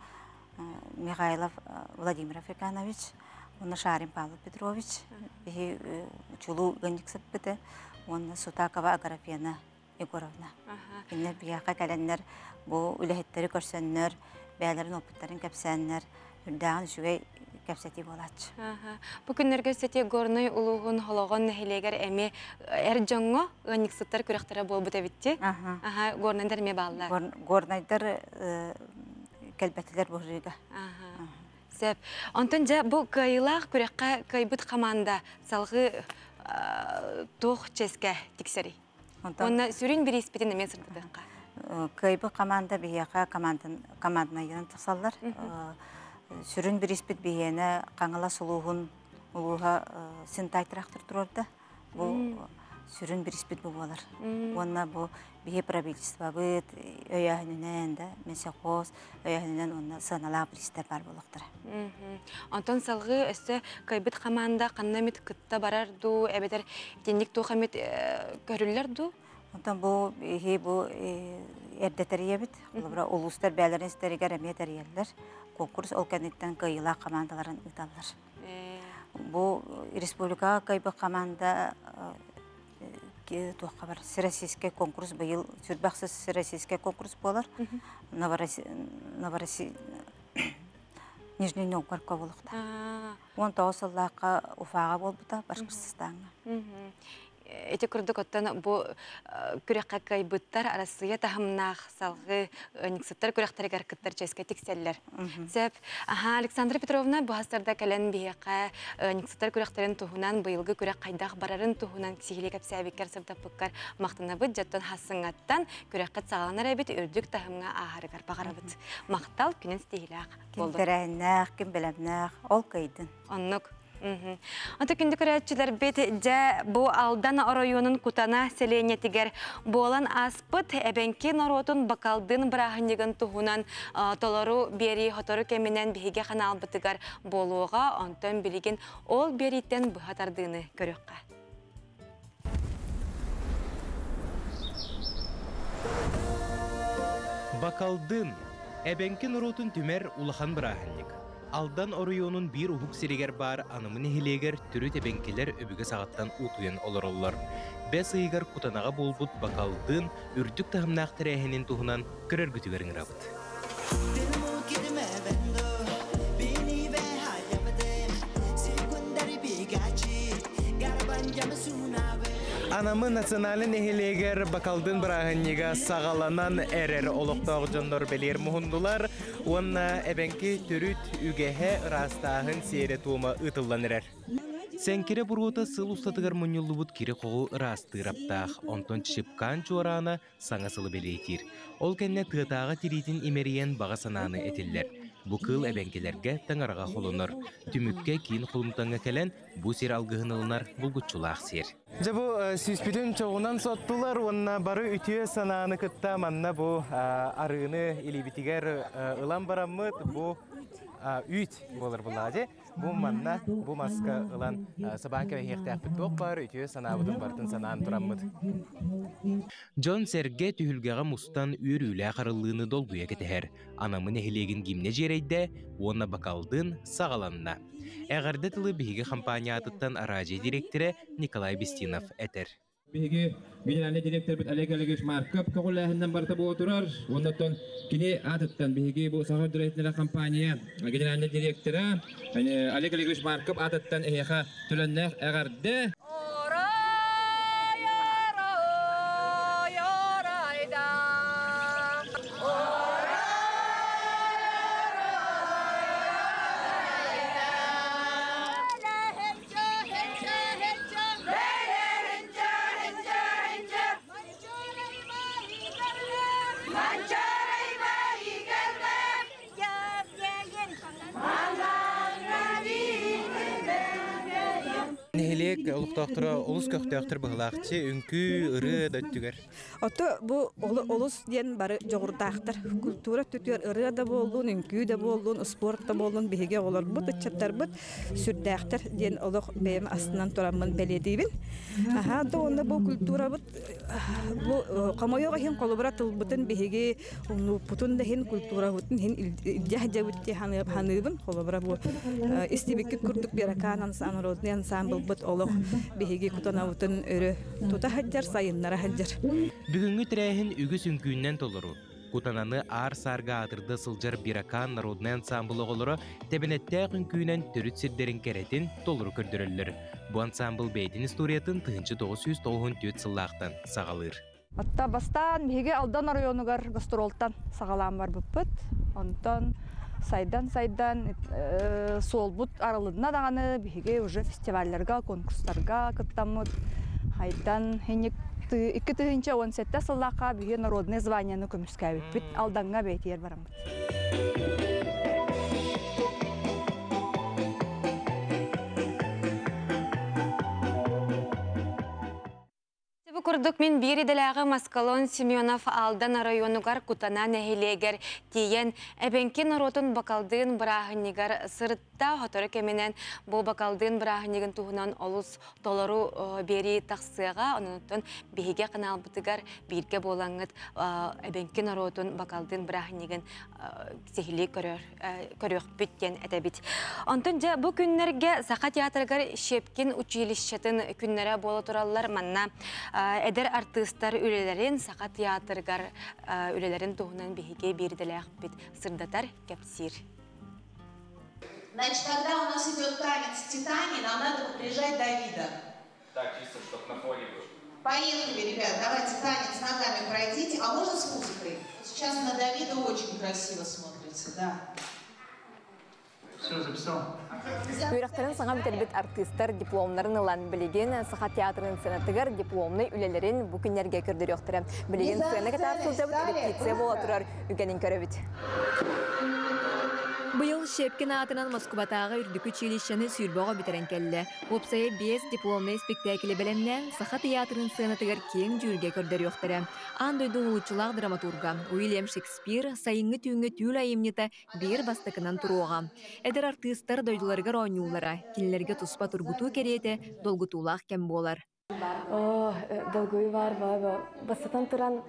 Михайлов Владимир Африканович, онна Шарин Павел Петрович, бейге чулу ғынжықсып біті, онна Сутакова Агарафена Егоровна. Иннер бияқа кәләннер, бұл үләхеттері көрсәннер, бәлерін опыттарын кәпсәннер, үрдәғын үшіге кәпсәті болатшы. Бұл күннерге сәте горной ұлығын холоғын нәхилегер әме әр жоңғы ғаниксыттар көріқтері бол бұта бітті? Горнайдар ме балылар? Горнайдар кәлбәтілер бұғырыға. Сәп. Онтын жа бұл қайылақ көріққа қайбыт қаманда салғы тоқ ческе тексері? Онна сүрін бір еспетін әме сұрдыдыққа? Көйбі команда бейеға командына енін тұқсалар. Сүрін бір еспет бейені қаңыла сұлуғын ұлуға синтайтырақтыр тұрорды. Бұл сүрін бір еспет бұл болар. Онна бұл бейе правительства бұд, өйәхінінен, менсеқоз, өйәхінінен онна сығынала білістер бар болуқтыр. Антон салғы өсі көйбіт команда қаннамет күтті барарду, әбетер тендік тоқамет көрілерду? Онтан бұл әрдетер ебіт. Олыстар бәлерін істерігер әмет әрелер. Конкурс ол кәнеттен көйіла командаларын ұталар. Бұл республикаға көйбі команда туаққа бар. Всероссийский конкурс бұйыл, сүрбақсыз всероссийский конкурс болар. Нижний Новгородқа болуқта. 19 жыллаққа Уфаға болбыта, Башқұртстанға. Эти күрдік оттан бұл күрекқа кайбыттар арасыға тахымнақ салғы никсыттар күректері кәркіттар ческе текселлер. Сәп, Александра Петровна бұғастарда кәлін бейеқа никсыттар күректерін тұхынан бұйылғы күрек қайдақ барарын тұхынан ксихилі кәпсәбеккер сыртапықкар мақтына бұд жаттан хасыңаттан күрекқат сағаланар әбет үрдік тахымға ағарығар бағарабыд. Мақтал күнін стейіліғ болды. Кім бірәйінәқ, кім біләмнәқ, ол қайдын. Оннық. Anta күнді көрәтчілер бет жа бұл алдан оройының кутана селенетігер болан аспыт әбенке наротын бакалдың бірағынеген тұғынан толару бері хотору кәменен бейге қанал бұтығар болуға онтан білеген ол беріттен бұхатардığını көріққа. Бакалдың әбенке наротын түмер улахан бірағынник. Алдан орuyonun bir uhuk sirigер бар, анымын ehilегер түрі тәбенкелер өбігі сағаттан ұтуен олар. Бәс ыйгар кутанаға болбут бакалдың үрдік тағымнақ тірәхенен тұғынан көрер күтігерін рабыт. Анамы националын эхилегер бакалдын бірағыннега сағаланан әрер олықтағы жондор белер мұхындылар, онна әбенки түріт үгеhe растағын сейре туыма ұтылланырар. Сәнкере бұруыта сыл ұстатығар мұнылыбыт кері қоғы растыраптақ, онтон шипкан чуарана саңасылы белейтір. Ол кәнне тығытаға тиритін емериен баға сананы әтеллер. Бұқыл әбенкелерге таңарға қолыныр. Түмікке кейін қолымтаңға кәлен бұ сер алғығынылынар бұлғытшылақ сер. Жабу сүйіспетін çoğunан соттылар, онна бары үтіе сананы күтті манна бұ арыны елебетігер ұлан барамыд бұ үйт болыр бұлады. Бу манна, бу маска ылан сабанка вехтәк бит бар, үтү санабыдын бартын санаан тураммыт. Джон Серге түһүлгәгә мустан үрүлә харыллыны долгуя кетәһәр. Анамын эхлеген гимне жерейдә, онна бакалдын сагаланна. Әгәрдә тылы биге компаниятыттан радио директоры Николай Бестинов әтер. Биге генеральный директор бит Олег Олегович Марков кагыллаһыннан барта бу турар. Оннан кини атыттан биге бу сагыр директоры компания генеральный директоры Олег Олегович Марков атыттан эһә төлөннәк әгәрдә Нехилек улуктактыра улус көктөктөр быгылакчы үнкү ыры дөттүгөр. Ото бу улус ден бары жогуртактыр. Культура төтөр ыры да болдун, үнкү да болдун, спорт да болдун, биге олар бу чаттар бут сүрдактыр ден олук бем астынан турамын беледибин. Аха да онда бу культура бут бу камайога хин колобратыл бутун биге бутун да хин культура бутун хин илдяжа бутти ханыбын колобра бу истибекке курдук бераканан санродный ансамбл бут олох биге кутанавутун өрө тута хаджар сайыннара хаджар. Бүгүнгү тирәһин үгүс үңкүүннән толору. Кутананы ар сарга атырда сылжар биракан народный ансамблы оголоро тебенеттә үңкүүнән төрүт сирдерин керетин толору көрдөрөллөр. Бу ансамбл бейдин историятын 1994 сыллактан сагалыр. Атта бастан биге Алдан районугар гастролтан сагалам бар буппут. Онтон сайдан солбут аралыгына даганы биге уже фестивальлерга, конкурстарга кыттамыт. Хайдан хенек 2017 сыллака биге народный званияны көмүскә бит алданга бейтер барам. Курдук мен бириделәгы Маскалон Семенов Алдан районугар кутана нәһилегер тиен әбенки народын бакалдын брахынигар сырытта хоторы кеменен бу бакалдын брахынигын туһунан олус толору бери тахсыга онутун биге канал бутыгар бирге болаңыт әбенки народын бакалдын брахынигын сехили көрөк бүттен әтәбит. Онтон жа бу күннәргә Саха театргар Шепкин училищетін күннәре бола тураллар манна Эдер артисттар үлелерин Саха театргар үлелерин туһунан биһиге бирделәк бит сырдатар кепсир. Значит, когда у нас идет танец Титани, нам надо приближать Давида. Так, чисто, чтоб на фоне был. Поехали, ребят, давайте танец ногами пройдите. А можно с музыкой? Сейчас на Давида очень красиво смотрится, да. Все, записал. Үйрәктәрен саңа бит артисттар дипломнарын алан билеген Саха театрын сәнәтегәр дипломны үлеләрен бу көннәргә кердерәктәр. Билеген сәнәгә тартылды репетиция була турар үгәнен көрәбит. Быйыл Шепкин атынан Москватагы үрдүк училищены сүйрбөгө битерен келди. Опсайы 5 дипломный спектакль беләннән Саха театрын сәнәтегәр кең җүргә кердерәктәр. Андойды улучылар драматурга Уильям Шекспир сайынгы түңгө түл айымнета бер бастыкынан туруга. Эдер артисттар дойдуларга ойнулара, кинләргә туспа тургуту керете, долгутулак кем болар. Долгой бар, бастан туран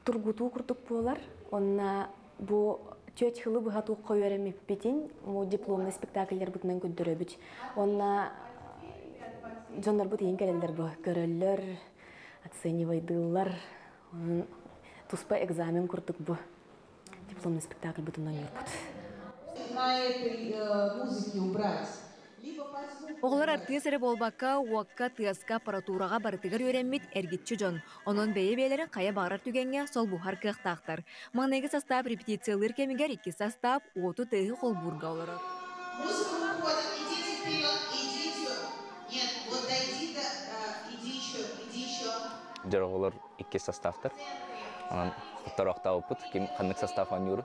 тургуту курдук болар. Онна бу Чөт хылы бұға туқ қойверемеп бетін, му дипломный спектакльдер бұтынан көндірі бүт. Онна жондар бұт ең кәрелдер бұ. Көрілер, оценивайдылар, туспа экзамен күрдік бұ. Дипломный спектакль бұтынан ер бұт. На этой музыке убрать. Оғылар артисері болбаққа, уаққа, тыясқа, аппаратураға барытығыр өреммет әргетші жон. Onun бейе-бейлерін қая бағарар түгенге сол бұхар қықтақтар. Маңнайғы састап репетициялыр кемігер 2 састап, оты тыйғы қол бұрға олар. Музыку выходит, идите вперед, идите. Нет, вот дойди, иди еще. Жарғылар 2 састафтар. Анан құттарақта опыт, қанық састав анюры.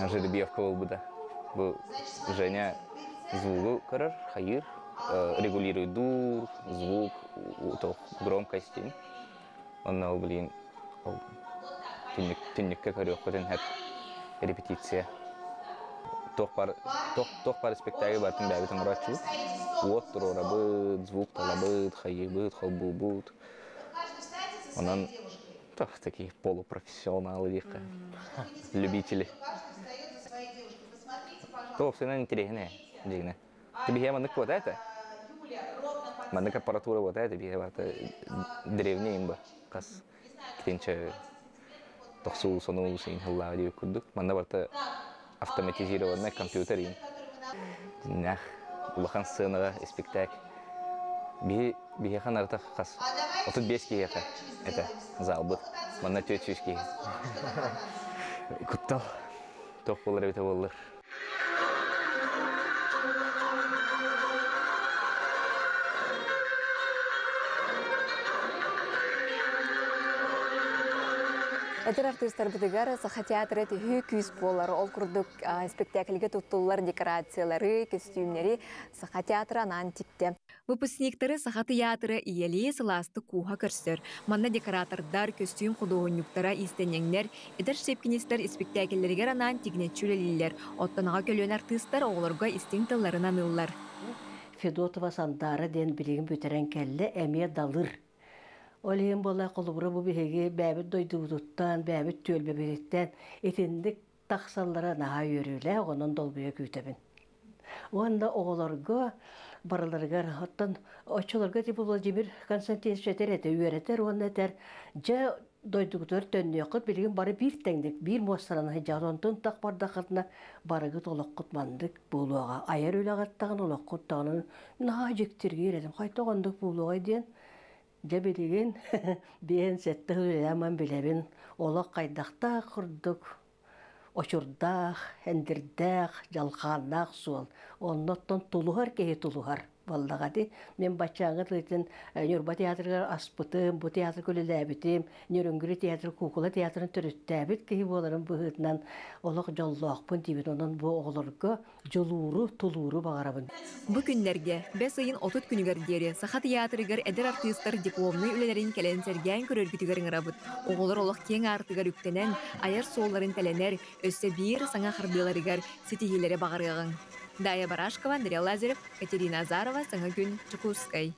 Жеребьевка ол бұда. Бұл Женя звук корр, хайр, регулирует дур, звук, громкость. Он на блин, тюник как корёк, потом репетиция. пар спектакль бартын бәбітін ұрачылы. Вот тұрора бұд, звук талабыд, хайыбыд, холбубуд. Онан такие полупрофессионалы, века, любители. То все равно интересно, дигна. Тебе я маннык вот это? Маннык аппаратура вот это, тебе это древний имба, кас ктенче тохсу сону син халла дип курдук. Манда барта автоматизированный компьютер им. Нах, улахан сценага спектакль. Бие ханарта хас. Отут бески яха. Это зал был. Манда тёчушки. Куттал. Тох болар бите болар. Эдер артисттар битигар саха театры түйі күйіс болар, ол күрдік спектакльге туттулар декорациялары, костюмнери саха театры анан типте. Выпускниктары саха театры иелие сыласты куха көрсөр. Манна декоратордар, костюм художниктара истенеңнер, эдер шепкинистер спектакльлерге анан тигнетчүлелилер. Оттанаға көлөн артисттар оғыларға истинтыларын анылар. Федотова Сандара ден билигин бүтерен кәлле әме далыр. Олейін бола қолыбыры бұл бігеге бәбіт дойдуғыттан, бәбіт төлбебереттен, етіндік тақсаллара наға өрілі, оғынан долбыя күйтебін. Оғанда оғыларға, бараларғар, оттан очыларға деп Владимир Константинович әтер әті үйеретер, оғын әтер, жа дойдуғыттар төнне құт білген бары бір тәңдік, бір мостараны жағдантын тақ бардақытына барығыт олық құтмандық болуға. Айар өлі ағаттағын олық құттағының наға жектерге ередім. Қайта оғандық болуға дейін. Жабелеген бен сетті хүлелемін білебін. Олақ қайдақта құрдық, очырдақ, әндірдақ, жалқанақ суал. Оннаттан тулуғар кейі тулуғар. Балдағады, мен бачаңыр лейтін Нюрба театрға аспытым, бұ театр көлеләбітім, Нюрінгірі театр, Кукула театрын түріттәбіт кейі боларын бұғытынан олық жоллақпын дейбін, онын бұ оғылырға жолуыру, тулуыру бағарабын. Бұ күнлерге, бәс айын 30 күнігердері, саха театрыгар әдір артистар дипломны үлелерін кәләнсерген көрөргітігерін арабыд. Оғылыр олық кен артыгар үктенен, аяр сооларын тәленер, өсі бір саңа қырбиларыгар сетихилері бағарғағын. Дая Барашкова, Андрей Лазарев, Катерина Азарова, Саңа-Күн, Чукускай.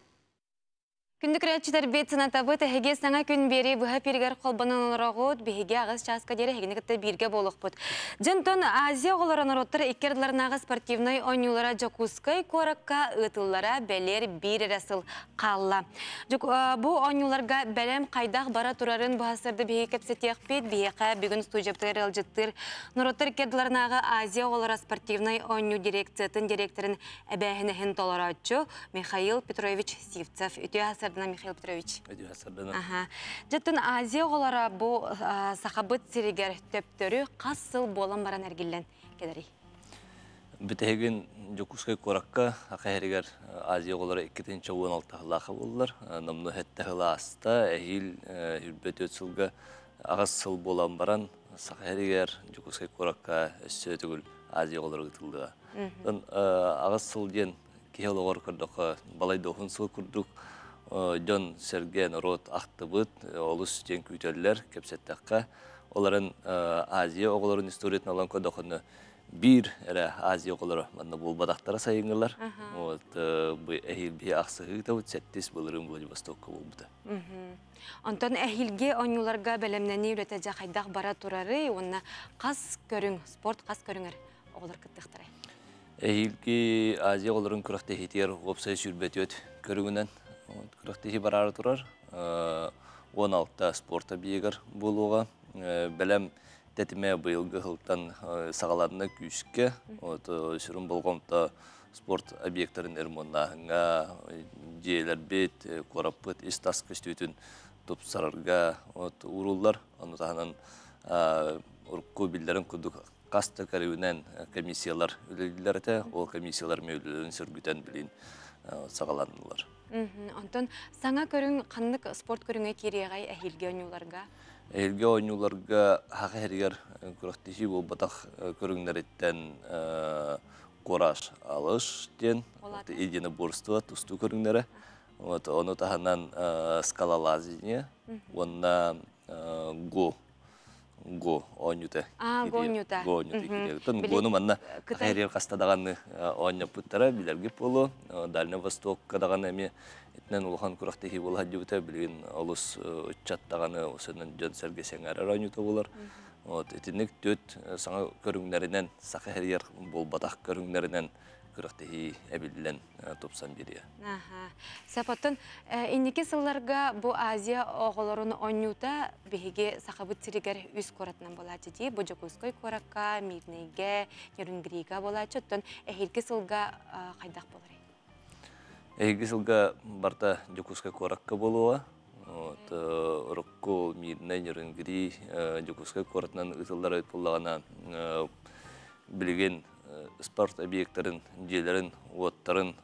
Күндік рәтчітер бет сынатабыт әхеге саңа күн бері бұға пергер қолбанын оларағыд, бігеге ағыз часқа дері әгенекті бірге болық бұд. Жынтон Азия оларын ороттыр екерділерінағы спортивной ойнулара Чукускай коракка ұтыллара бәлер бір әрәсіл қалла. Бұ ойнуларға бәлем қайдақ бара тұрарын бұғасырды біге кәпсетек бет, бігеға бүгін студияптыр әлжіттір. Нороттыр екерділерінағы Азия олара спортивной ойну дирекциятын директорын әбәхінәхін толаратчы Михаил Петрович Сивцев. Михаил Петрович. Жаттын Азия олара бұл сақабыт сиригер төптөрі қасыл болан баран әргелен кедері? Бітеген Чукускай коракка ақайригер Азия олара 2-16 лақа болылар. Намны әттіғіла аста әйіл үрбет өтсілгі ағыз сыл болан баран сақайригер Чукускай коракка өсі өтігіл Азия олара ұтылдыға. Ағыз сыл ден кейел оғар күрдіқі балайды оғын сыл күрдік. Жон Серген рот ақтыбыт, олыс жен күйтелілер кепсеттаққа. Оларын Азия оғыларын историятын алан көдіқыны бір әрі Азия оғылары манна бұл бадақтара сайыңғылар. Әйіл бей ақсығы тауыт сәттес болырын Владивостокқа бол бұда. Антон әйілге ойнуларға бәлемнені үретәжі қайдақ бара тұрары, онына қас көрің, спорт қас көріңір оғылар күттіқтірай. Әйілге Азия оғыларын күріқті хетер ғопсай сүрбет өт көріңінен. Күріқтегі барары тұрар, 16-та спорта бейгір болуға. Бәлем тәтіме бұйылғы ғылттан сағаларына күйіске. Сүрін болғымта спорт объекттарын әрмоннағыңа, жейлер бет, қораппыт, истас көстейтін топсарарға ұрулар. Онытағынан ұрыққы білдерін күдік қасты кәріуінен комиссиялар өлелілер әті, ол комиссиялар мәулілерін сүргітен білін сағаларынылар. Антон, саңа көрің қанлық спорт көріңе кереғай әйілге ойнуларға? Әйілге ойнуларға хақы әрігер күріқтеші бұл батақ көріңдереттен қораш алыш ден, едені борыстыға тұсту көріңдері. Оны тағынан скалалазине, онына го го онюта. Го онюта. Го онюта. Тон гону манна хайрер кастадаганы оня путтара билерге полу Дальний Восток кадаганы эми этнен улхан курактыхи болha жута билген олус чаттаганы осынын жон сергесеңер онюта болар. Вот этинек төт саңа көрүңнәреннән сакы хайрер болбатак көрүңнәреннән курактыхи әбиллән топсан бирия. Сапаттан инники сылларга бу Азия оголорун онюта биһиге сахабыт сиригер үс коратнан болачы ди. Бу Жокускай коракка, Мирнейге, Нерүнгрига болачы. Тон эхилки сылга кайдак болар? Эхилки сылга барта Жокускай коракка болуа. Вот Рокко, Мирней, Нерүнгри, Жокускай коратнан ытыллар айтпуллагана билген спорт объекттарын, жерлерин, оттарын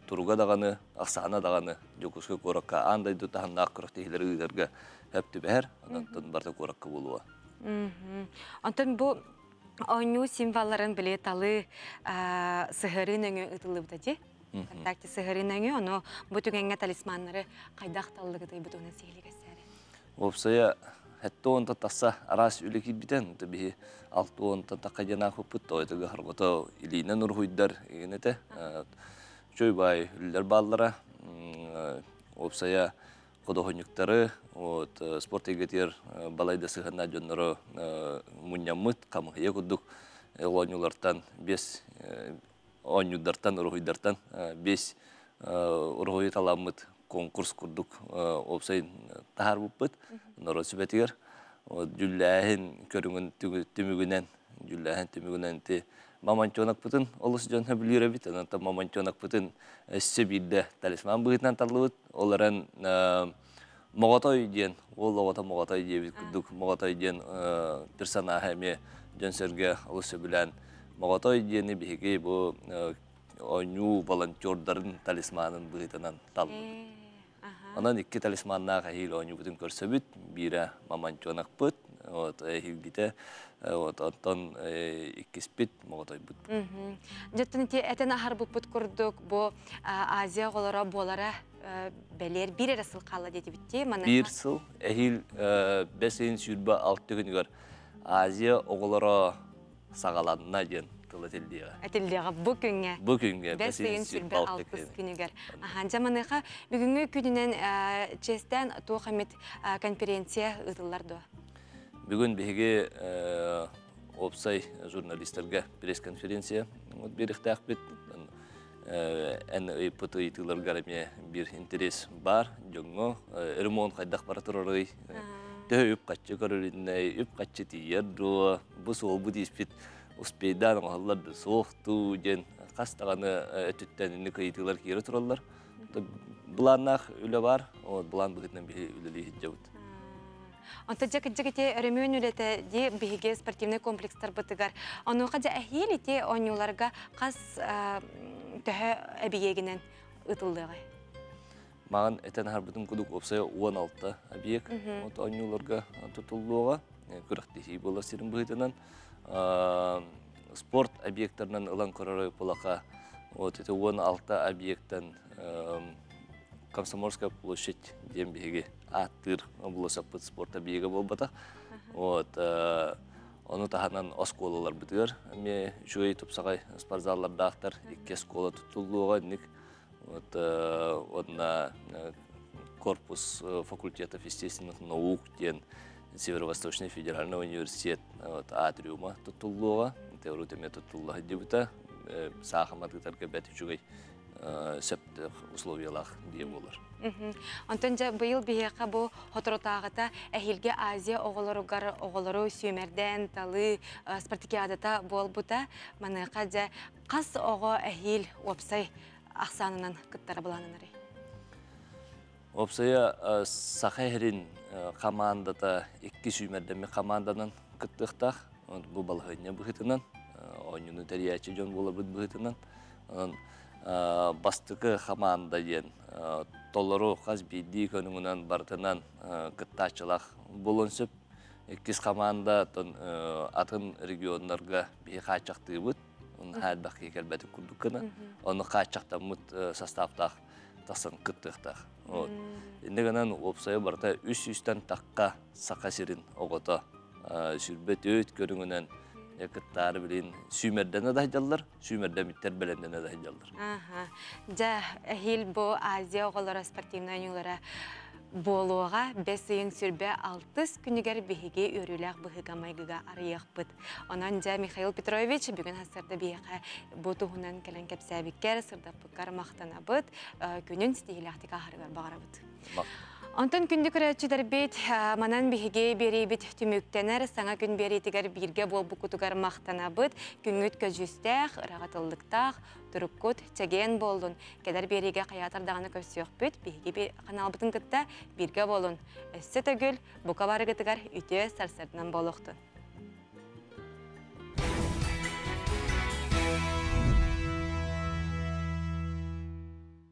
туруга даганы, аксана даганы Жокускай коракка андай дутахан акырактыгылары ыдырга хәпти бәһәр, андан барта коракка булуа. Антон бу оню символларын биле талы сыгырын өңө ытылып да ди. Контакты сыгырын өңө, аны бу түгәнгә талисманнары кайдак таллыгы дай бутуна сейлегәсәре. Опсая хәтта онта тасса арас үлекит битен, таби алты онта такаҗана хупут тойтыга харгото илинен ургуйдар игенете. Чойбай үлләр баллара, опсая кодохонюктары, вот спорт игетер балайда сыгына жоннору муньямыт камыгы кудук элонюлардан 5 онюдартан ургуйдартан 5 ургуй таламыт конкурс курдук опсай тахар буппыт норосубетигер жүлләһин көрүнгөн түмүгүнен жүлләһин түмүгүнен те маманчонак путын олус жон хабилире бит анта маманчонак путын себидде талисман быгытнан таллыбыт оларан Могатой ден ол логота Могатой дебит курдук Могатой ден персонажа ме жонсерге олусы билен Могатой дени биге бу оню волонтердарын талисманын быгытынан таллыбыт. Анан икки талисманна хил оню бутун көрсөбүт бире маманчонак пут вот хилгите вот оттон иккиспит Могатой бут. Жаттын те этен ахар бут курдук бу Азия голора болара белер бир расыл калла деди битти мана. Бир сыл хил бесин сүрбө 6 күнгөр Азия оголора сагаланна ден Әтелдеға бұ күнге бәсейін сүрбе 6 күнігер. Жаманыға бүгінгі күнінен честен тоқамет конференция ұтыларды? Бүгін беге опсай журналистерге пресс-конференция беріқті ақпет. Ән өйпіті ұйтыларға бір интерес бар. Жоңы ремонт қайдақ бара тұрары. Төйіп қатшы көрірінне, үп қатшы тиер дуа. Бұл сол бұд еспет. Успейдан оғаларды соқту ден қастағаны өтіттеніне көйтілер кері тұралар. Бұланнақ үлі бар, бұлан бұғытнан бейі үлілі жауыд. Онта жекте өрөмөн үлеті де бейге спортивный комплекстар бұтығар. Оны қаджа әхел ете оңыларға қас төхі әбейегінен ұтылдығы? Маған әтен әрбітін күдік опсай 16 әбейек оңыларға тұтылдыға. Күріқтесі болар серін бұғытынан. Спорт объекттарынан ылан көрөрөй полака вот это 16 объекттан Комсомольская площадь дембеге аттыр обласапыт спорт объекті болбата. Вот оны таханан осколалар битер. Ме жой топсагай спортзалларда ақтар 2 школа tutulduğuğa ник. Вот одна корпус факультета естественных наук ден Северо-Восточный федеральный университет атриума tutulduğuğa теория tutulduğuğa дебута сахаматыктарга бәтүчүгөй септик условиялар дие болар. Антонжа быйыл бияка бу хоторотагыта эхилге Азия оголоругар оголору сүймерден талы спартакиадата болбута маныка жа кас ого эхил опсай аксанынан кыттара буланынары. Опсая сахайрин командата 2 сүймерден команданын кыттыктак бу балгыня быгытынан ойнуну терячи жон болор быгытынан бастыкы команда ден толору каз биди көнүнөн бартынан кыттачылак болонсуп 2 команда атын региондарга бий качактыбыт аны бакы келбети курдуккана аны качактамыт составтак тасын кыттыктак вот эндегенен опсая барта 300тан такка сакасирин огото Sürбет öt көрүңүнөн yakıtları bilin sümerden adaydalar, sümerden biter belenden adaydalar. Aha. Ja ehil bu Azia oğulları sportivna yollara boluğa besiying sürbe 6 günüger bihige örülek bıhıga maygıga arıyaq bıt. Onan ja Mikhail Petrovich bugün hasırda biyaqa bu tuhunan kelen kepsabikker sırda pıkkar maqtana bıt. Günün stihilaktika harıgar bağıra bıt. Ondan kündük rəçidər bit, manan bihige beri bit tümüktener, sana gün beri tigar birge bol bukutugar maqtana bit, küngüt közüstəq, rağatıllıqtaq, turukut, çegen boldun. Kedər berige qayatar dağını kösüyoq bit, bihige kanal bitın kıtta birge bolun. Össe tögül, bu kabarı gıtıgar ütü sarsardınan boluqtun.